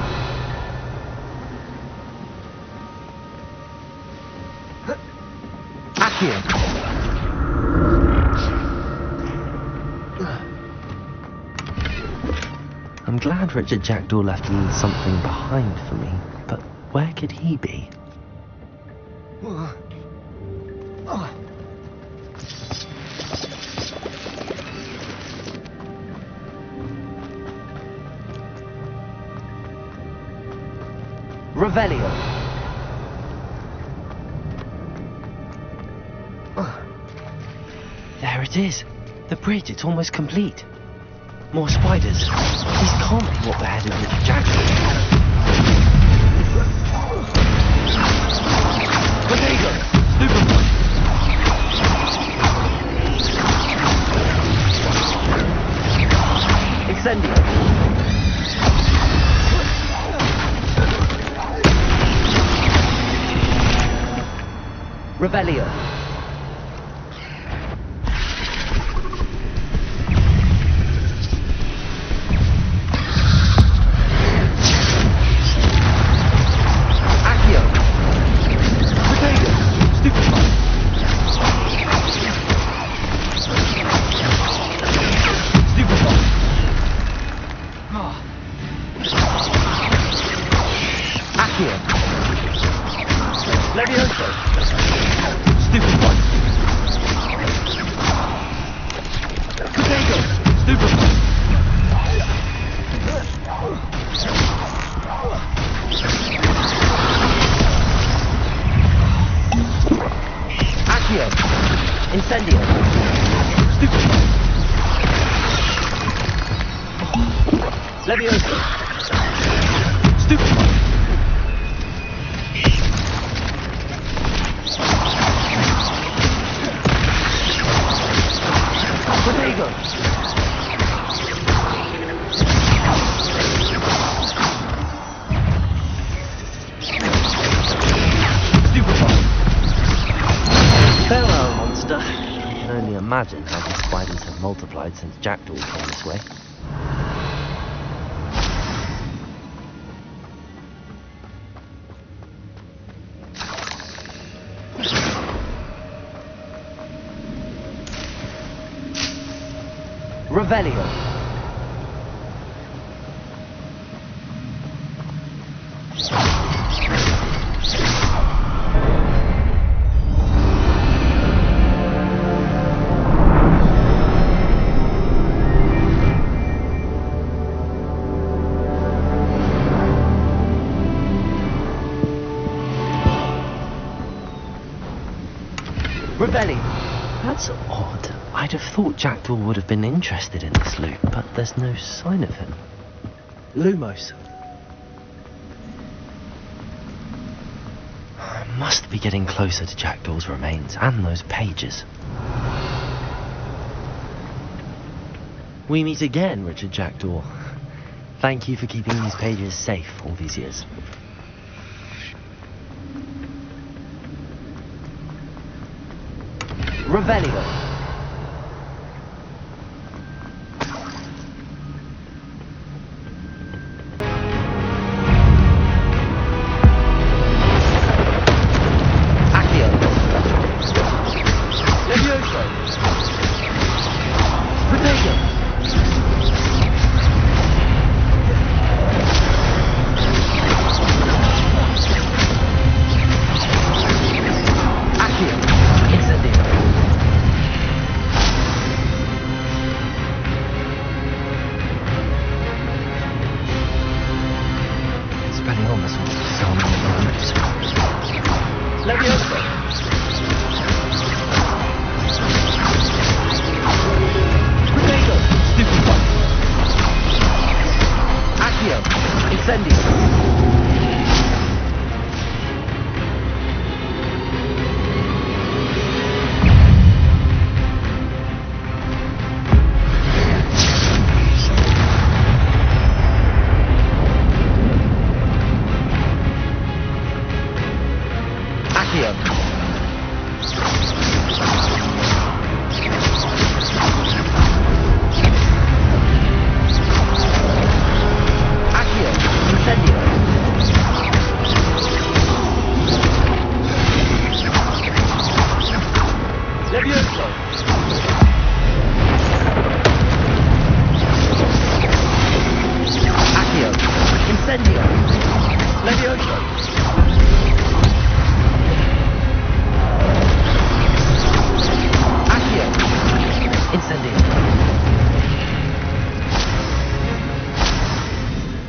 Accio. I'm glad Richard Jackdaw left a little something behind for me, but where could he be? Revelio. There it is. The bridge, it's almost complete. More spiders. These can't be what beheaded Richard Jackdaw. Bodega. Incendio. Revelio. Accio. Potato. Stupefy. Stupefy. Accio. Levioso. Stupid one. Potato. Stupid one. Accio. Incendio. Stupid one. Levioso. Stupid one. Potato. Farewell, monster. I can only imagine how these spiders have multiplied since Jackdaw came this way. Revelio. Revelli! That's odd. I'd have thought Jackdaw would have been interested in this loot, but there's no sign of him. Lumos. I must be getting closer to Jackdaw's remains and those pages. We meet again, Richard Jackdaw. Thank you for keeping these pages safe all these years. Revelio.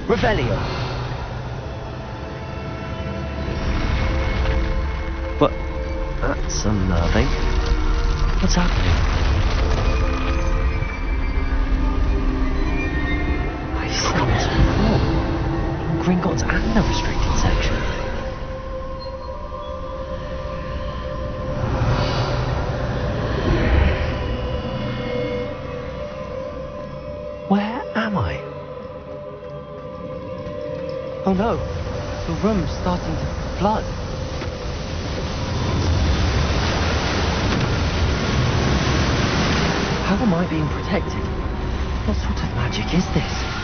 Revelio. But that's unnerving. What's happening? I've seen this before. In Gringotts and the restricted section. Where am I? Oh no, the room's starting to flood. How am I being protected? What sort of magic is this?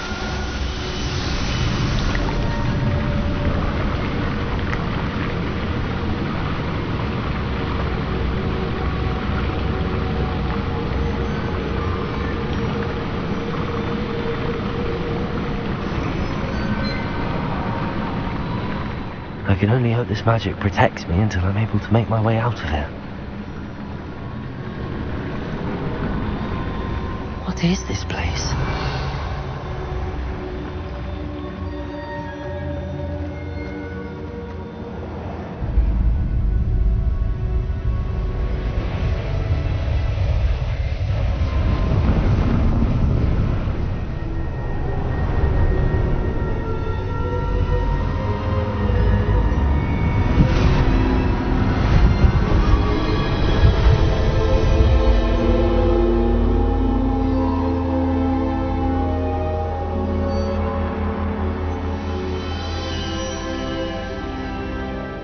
I can only hope this magic protects me until I'm able to make my way out of here. What is this place?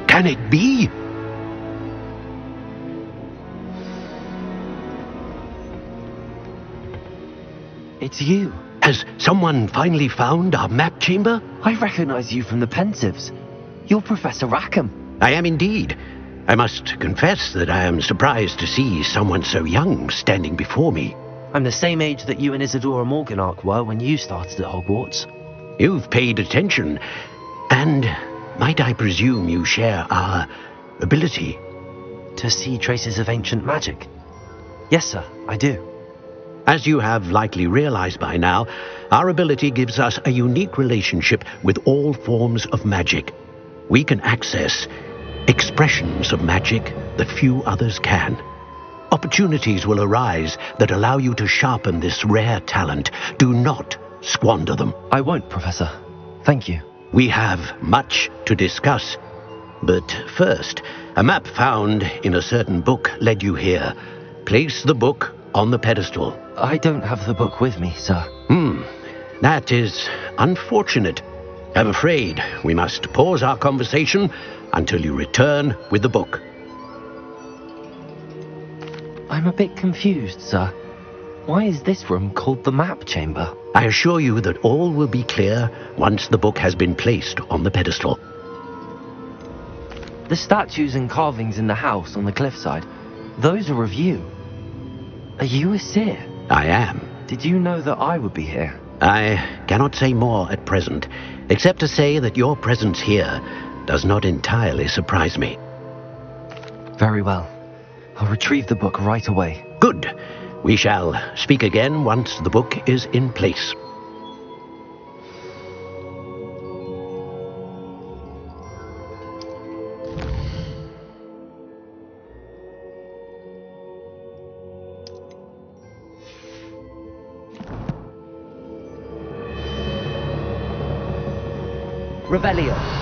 Can it be? It's you. Has someone finally found our map chamber? I recognize you from the Pensives. You're Professor Rackham. I am indeed. I must confess that I am surprised to see someone so young standing before me. I'm the same age that you and Isadora Morganach were when you started at Hogwarts. You've paid attention, and might I presume you share our ability? To see traces of ancient magic? Yes, sir, I do. As you have likely realized by now, our ability gives us a unique relationship with all forms of magic. We can access expressions of magic that few others can. Opportunities will arise that allow you to sharpen this rare talent. Do not squander them. I won't, Professor. Thank you. We have much to discuss. But first, a map found in a certain book led you here. Place the book on the pedestal. I don't have the book with me, sir. That is unfortunate. I'm afraid we must pause our conversation until you return with the book. I'm a bit confused, sir. Why is this room called the map chamber? I assure you that all will be clear once the book has been placed on the pedestal. The statues and carvings in the house on the cliffside, those are of you. Are you a seer? I am. Did you know that I would be here? I cannot say more at present, except to say that your presence here does not entirely surprise me. Very well. I'll retrieve the book right away. Good. We shall speak again once the book is in place. Revelio.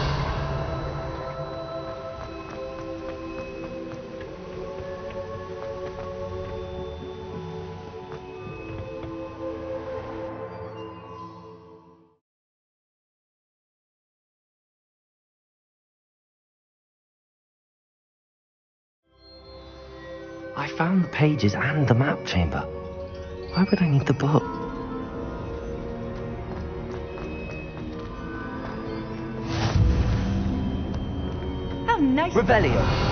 I found the pages and the map chamber. Why would I need the book? How nice. Revelio.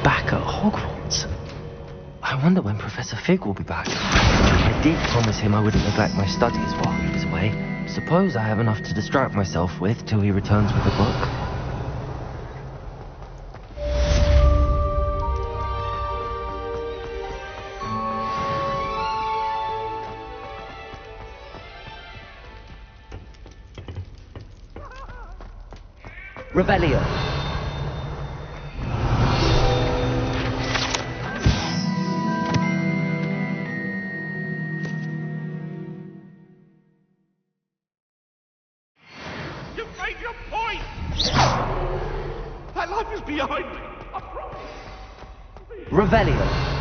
Back at Hogwarts. I wonder when Professor Fig will be back. I did promise him I wouldn't neglect my studies while he was away. Suppose I have enough to distract myself with till he returns with a book. Revelio. You've made your point! That life is behind me, I promise. Revelio.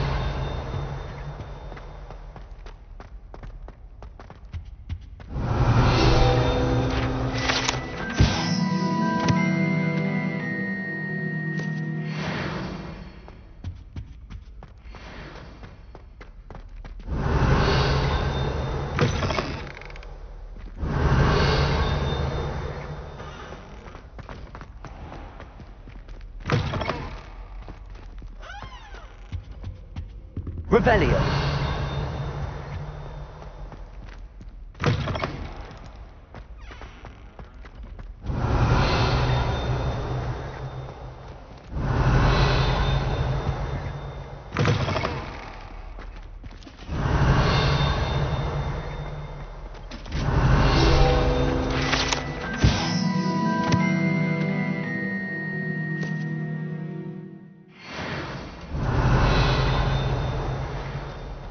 Revelio.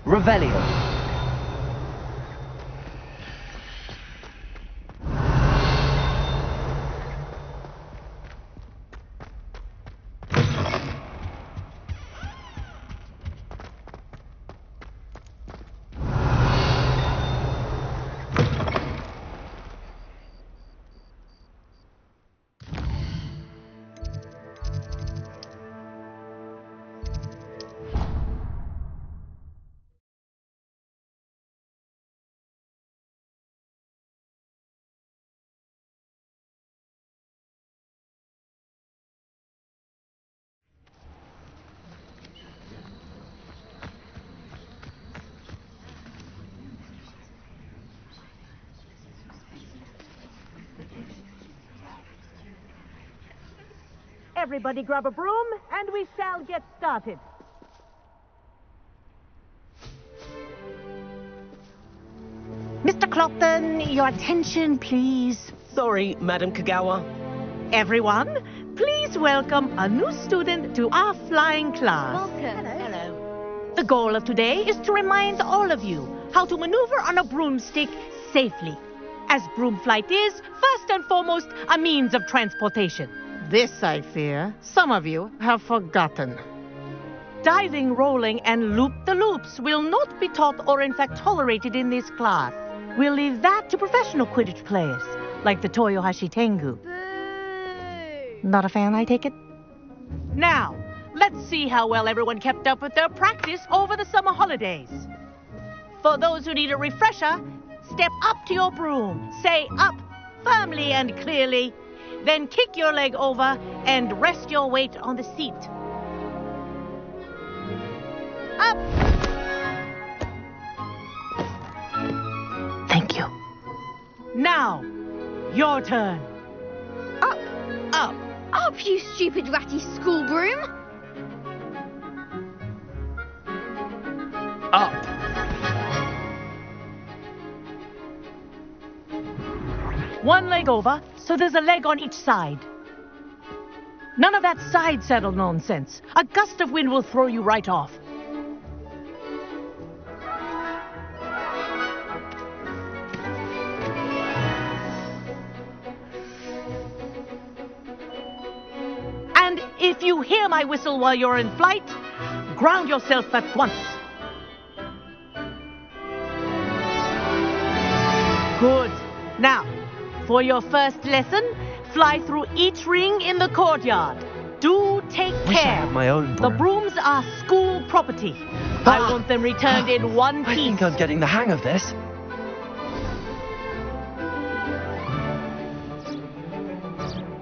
Revelio. Everybody grab a broom, and we shall get started. Mr. Clopton, your attention, please. Sorry, Madam Kagawa. Everyone, please welcome a new student to our flying class. Welcome. Hello. The goal of today is to remind all of you how to maneuver on a broomstick safely, as broom flight is, first and foremost, a means of transportation. This, I fear, some of you have forgotten. Diving, rolling, and loop-the-loops will not be taught or in fact tolerated in this class. We'll leave that to professional Quidditch players, like the Toyohashi Tengu. Boo! Not a fan, I take it? Now, let's see how well everyone kept up with their practice over the summer holidays. For those who need a refresher, step up to your broom, say up firmly and clearly, then kick your leg over and rest your weight on the seat. Up! Thank you. Now, your turn. Up! Up! Up, you stupid ratty school broom! Up. One leg over, so there's a leg on each side. None of that side saddle nonsense. A gust of wind will throw you right off. And if you hear my whistle while you're in flight, ground yourself at once. Good. Now, for your first lesson, fly through each ring in the courtyard. Do take Wish I care. had my own The broom. brooms are school property. I want them returned in one I piece. think I'm getting the hang of this.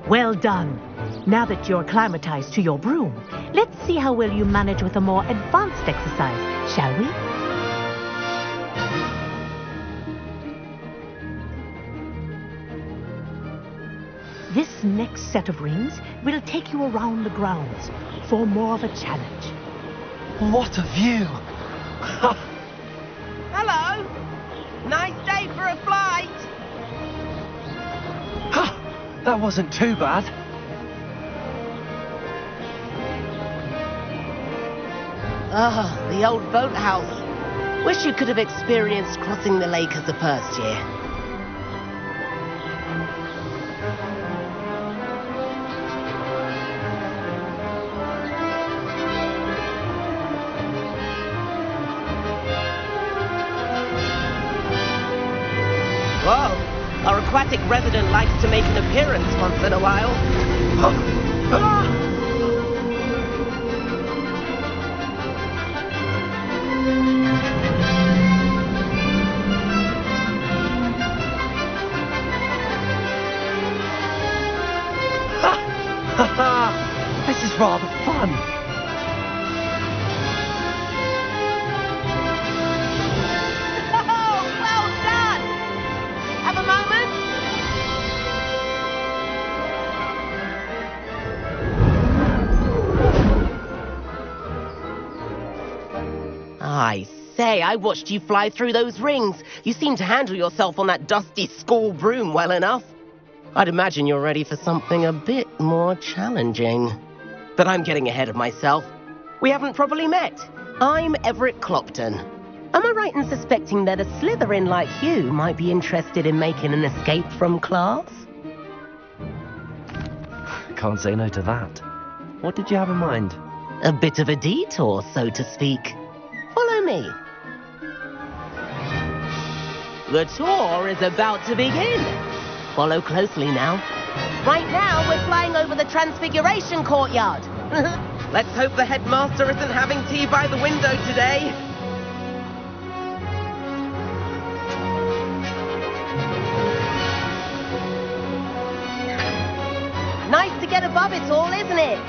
Well done. Now that you're acclimatized to your broom, let's see how well you manage with a more advanced exercise, shall we? This next set of rings will take you around the grounds for more of a challenge. What a view! Hello. Nice day for a flight. That wasn't too bad. Ah, the old boathouse. Wish you could have experienced crossing the lake as a first year. Whoa, our aquatic resident likes to make an appearance once in a while. This is rather fun. Oh, well done! Have a moment? I say, I watched you fly through those rings. You seem to handle yourself on that dusty school broom well enough. I'd imagine you're ready for something a bit more challenging. But I'm getting ahead of myself. We haven't properly met. I'm Everett Clopton. Am I right in suspecting that a Slytherin like you might be interested in making an escape from class? Can't say no to that. What did you have in mind? A bit of a detour, so to speak. Follow me. The tour is about to begin. Follow closely now. Right now, we're flying over the Transfiguration Courtyard. Let's hope the headmaster isn't having tea by the window today. Nice to get above it all, isn't it?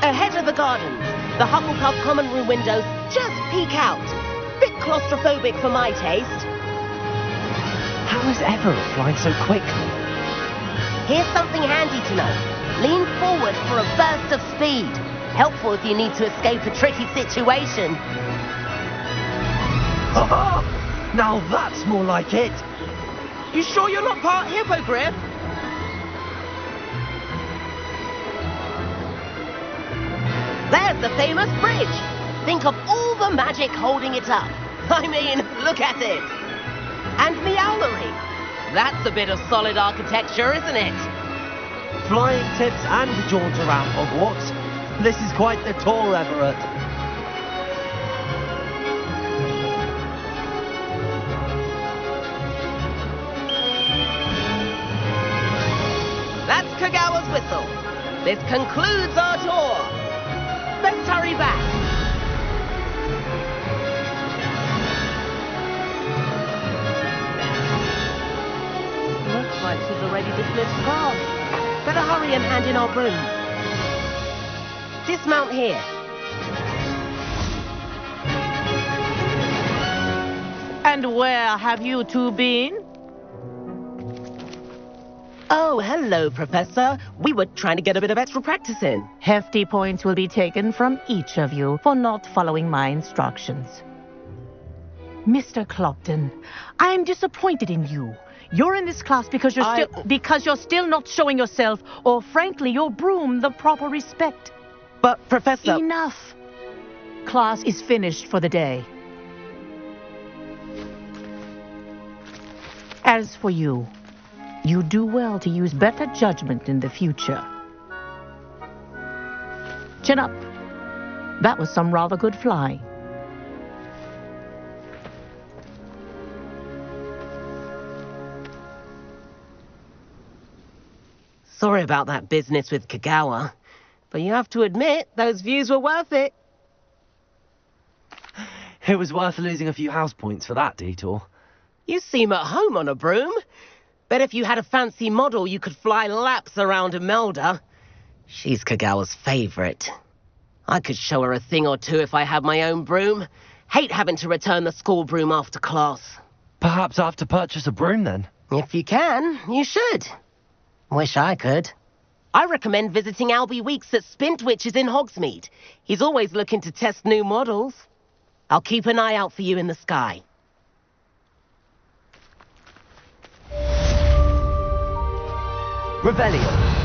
Ahead of the gardens, the Hufflepuff common room windows just peek out. Bit claustrophobic for my taste. How How is Everett flying so quickly? Here's something handy to know. Lean forward for a burst of speed. Helpful if you need to escape a tricky situation. Now that's more like it. You sure you're not part hippogriff? There's the famous bridge. Think of all the magic holding it up. I mean, look at it. And the owlery. That's a bit of solid architecture, isn't it? Flying tips and a jaunt around Hogwarts. This is quite the tour, Everett. That's Kagawa's whistle. This concludes our tour. Let's hurry back. Looks like she's already dismissed class. Better hurry and hand in our brooms. Dismount here. And where have you two been? Oh, hello, Professor. We were trying to get a bit of extra practice in. Hefty points will be taken from each of you for not following my instructions. Mr. Clopton, I am disappointed in you. You're in this class because you're still not showing yourself, or frankly, your broom the proper respect. But, Professor... Enough. Class is finished for the day. As for you, you do well to use better judgment in the future. Chin up. That was some rather good flying. Sorry about that business with Kagawa, but you have to admit, those views were worth it. It was worth losing a few house points for that detour. You seem at home on a broom. Bet if you had a fancy model, you could fly laps around Imelda. She's Kagawa's favorite. I could show her a thing or two if I had my own broom. Hate having to return the school broom after class. Perhaps I have to purchase a broom then? If you can, you should. Wish I could. I recommend visiting Albie Weeks at Spintwitches in Hogsmeade. He's always looking to test new models. I'll keep an eye out for you in the sky. Revelio.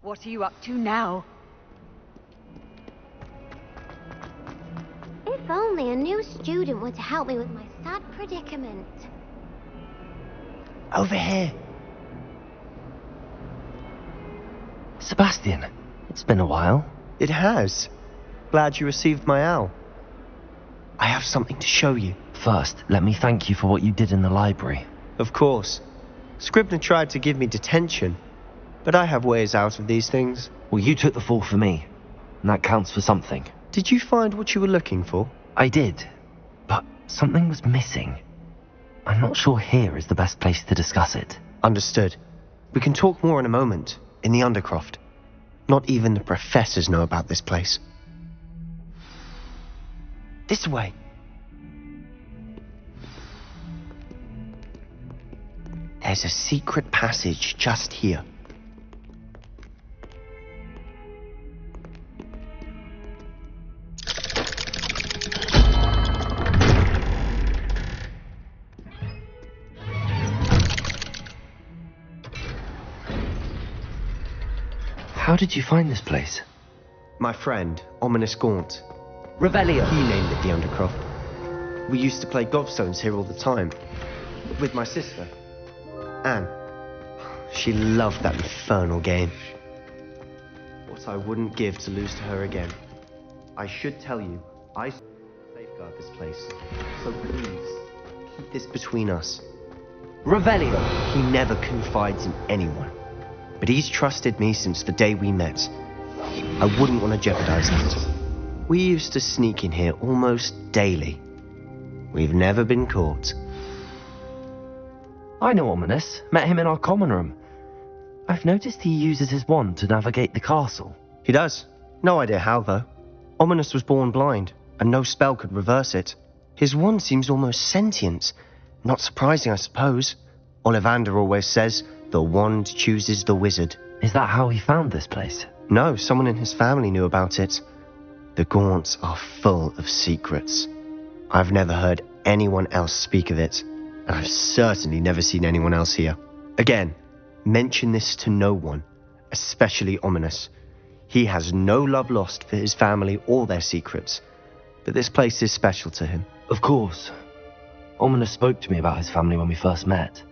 What are you up to now? If only a new student were to help me with my sad predicament. Over here. Sebastian, it's been a while. It has. Glad you received my owl. I have something to show you. First, let me thank you for what you did in the library. Of course. Scribner tried to give me detention, but I have ways out of these things. Well, you took the fall for me, and that counts for something. Did you find what you were looking for? I did, but something was missing. I'm not sure here is the best place to discuss it. Understood. We can talk more in a moment, in the Undercroft. Not even the professors know about this place. This way. There's a secret passage just here. did you find this place? My friend, Ominous Gaunt. Revelio. He named it the Undercroft. We used to play gobstones here all the time. With my sister, Anne. She loved that infernal game. What I wouldn't give to lose to her again. I should tell you, I safeguard this place. So please, keep this between us. Revelio. He never confides in anyone. But he's trusted me since the day we met. I wouldn't want to jeopardize that. We used to sneak in here almost daily. We've never been caught. I know Ominous. Met him in our common room. I've noticed he uses his wand to navigate the castle. He does. No idea how, though. Ominous was born blind, and no spell could reverse it. His wand seems almost sentient. Not surprising, I suppose. Ollivander always says, the wand chooses the wizard. Is that how he found this place? No, someone in his family knew about it. The Gaunts are full of secrets. I've never heard anyone else speak of it, and I've certainly never seen anyone else here. Again, mention this to no one, especially Ominous. He has no love lost for his family or their secrets, but this place is special to him. Of course. Ominous spoke to me about his family when we first met.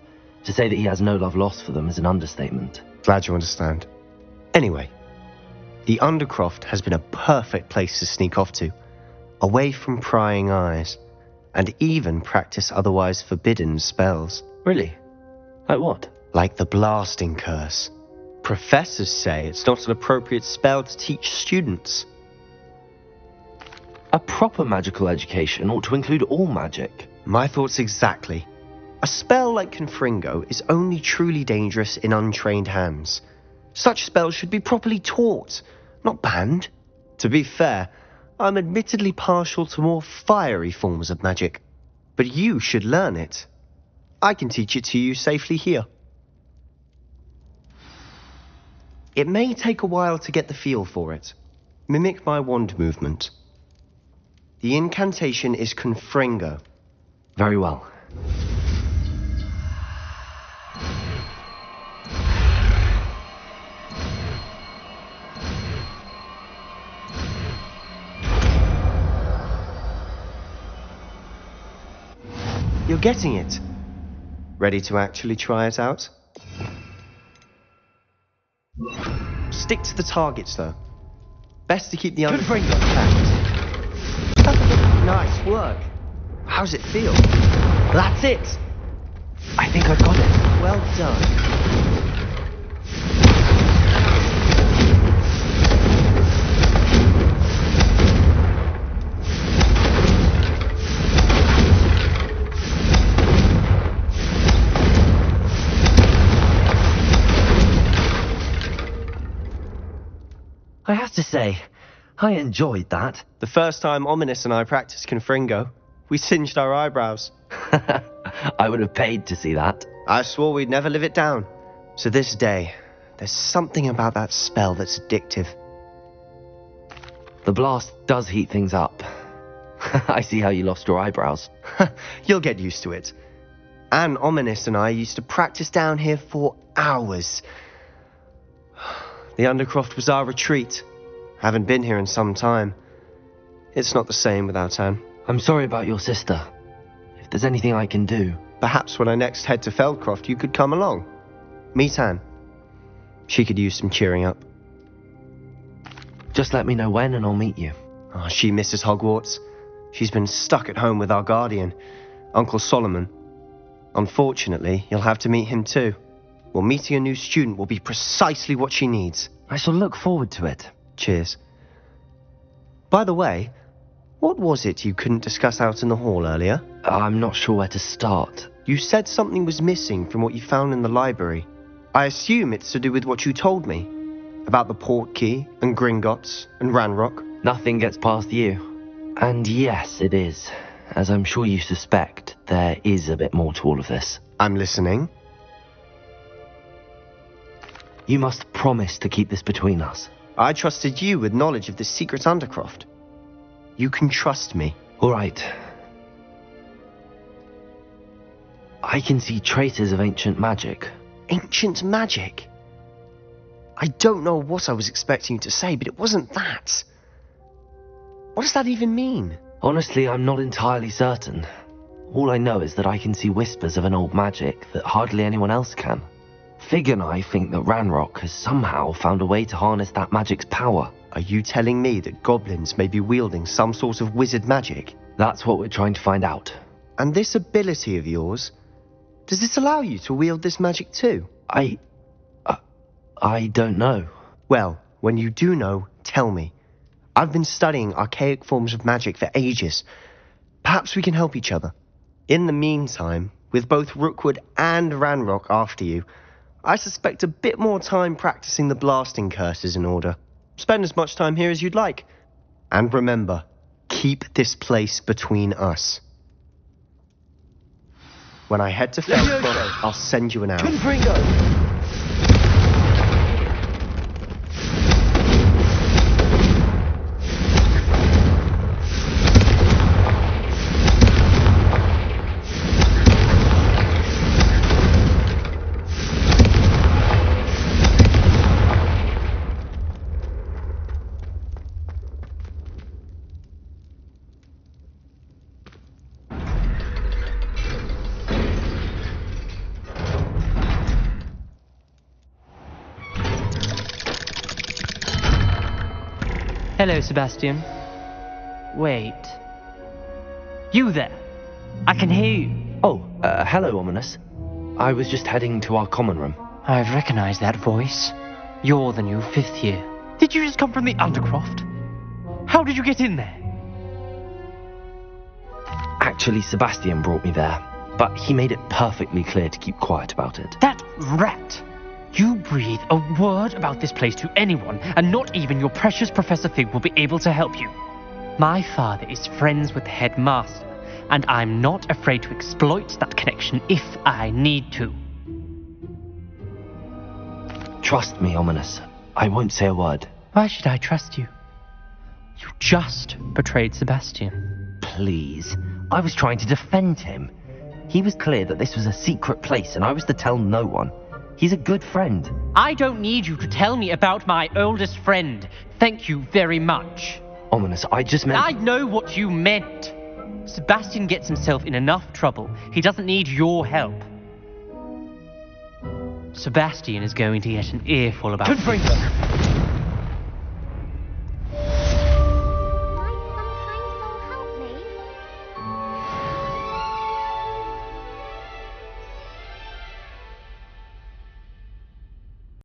To say that he has no love lost for them is an understatement. Glad you understand. Anyway, the Undercroft has been a perfect place to sneak off to, away from prying eyes, and even practice otherwise forbidden spells. Really? Like what? Like the blasting curse. Professors say it's not an appropriate spell to teach students. A proper magical education ought to include all magic. My thoughts exactly. A spell like Confringo is only truly dangerous in untrained hands. Such spells should be properly taught, not banned. To be fair, I'm admittedly partial to more fiery forms of magic, but you should learn it. I can teach it to you safely here. It may take a while to get the feel for it. Mimic my wand movement. The incantation is Confringo. Very well. You're getting it. Ready to actually try it out? Stick to the targets, though. Best to keep the other finger intact. Nice work. How's it feel? That's it! I think I got it. Well done. I have to say, I enjoyed that. The first time Ominous and I practiced Confringo, we singed our eyebrows. I would have paid to see that. I swore we'd never live it down. To this day, there's something about that spell that's addictive. The blast does heat things up. I see how you lost your eyebrows. You'll get used to it. Anne, Ominous and I used to practice down here for hours. The Undercroft was our retreat. Haven't been here in some time. It's not the same without Anne. I'm sorry about your sister. If there's anything I can do... Perhaps when I next head to Feldcroft, you could come along. Meet Anne. She could use some cheering up. Just let me know when and I'll meet you. Oh, she misses Hogwarts. She's been stuck at home with our guardian, Uncle Solomon. Unfortunately, you'll have to meet him too. Well, meeting a new student will be precisely what she needs. I shall look forward to it. Cheers. By the way, what was it you couldn't discuss out in the hall earlier? I'm not sure where to start. You said something was missing from what you found in the library. I assume it's to do with what you told me. About the port key, and Gringotts, and Ranrock. Nothing gets past you. And yes, it is. As I'm sure you suspect, there is a bit more to all of this. I'm listening. You must promise to keep this between us. I trusted you with knowledge of the secret Undercroft. You can trust me. All right. I can see traces of ancient magic. Ancient magic? I don't know what I was expecting you to say, but it wasn't that. What does that even mean? Honestly, I'm not entirely certain. All I know is that I can see whispers of an old magic that hardly anyone else can. Fig and I think that Ranrock has somehow found a way to harness that magic's power. Are you telling me that goblins may be wielding some sort of wizard magic? That's what we're trying to find out. And this ability of yours, does this allow you to wield this magic too? I don't know. Well, when you do know, tell me. I've been studying archaic forms of magic for ages. Perhaps we can help each other. In the meantime, with both Rookwood and Ranrock after you, I suspect a bit more time practicing the blasting curse is in order. Spend as much time here as you'd like. And remember, keep this place between us. When I head to Felcroft, I'll send you an arrow. Hello, Sebastian. Wait. You there? I can hear you. Oh, hello, Ominous. I was just heading to our common room. I've recognized that voice. You're the new 5th year. Did you just come from the Undercroft? How did you get in there? Actually, Sebastian brought me there, but he made it perfectly clear to keep quiet about it. That rat! You breathe a word about this place to anyone, and not even your precious Professor Fig will be able to help you. My father is friends with the headmaster, and I'm not afraid to exploit that connection if I need to. Trust me, Ominous. I won't say a word. Why should I trust you? You just betrayed Sebastian. Please. I was trying to defend him. He was clear that this was a secret place, and I was to tell no one. He's a good friend. I don't need you to tell me about my oldest friend. Thank you very much. Ominous, I just meant... I know what you meant. Sebastian gets himself in enough trouble. He doesn't need your help. Sebastian is going to get an earful about... Confringo!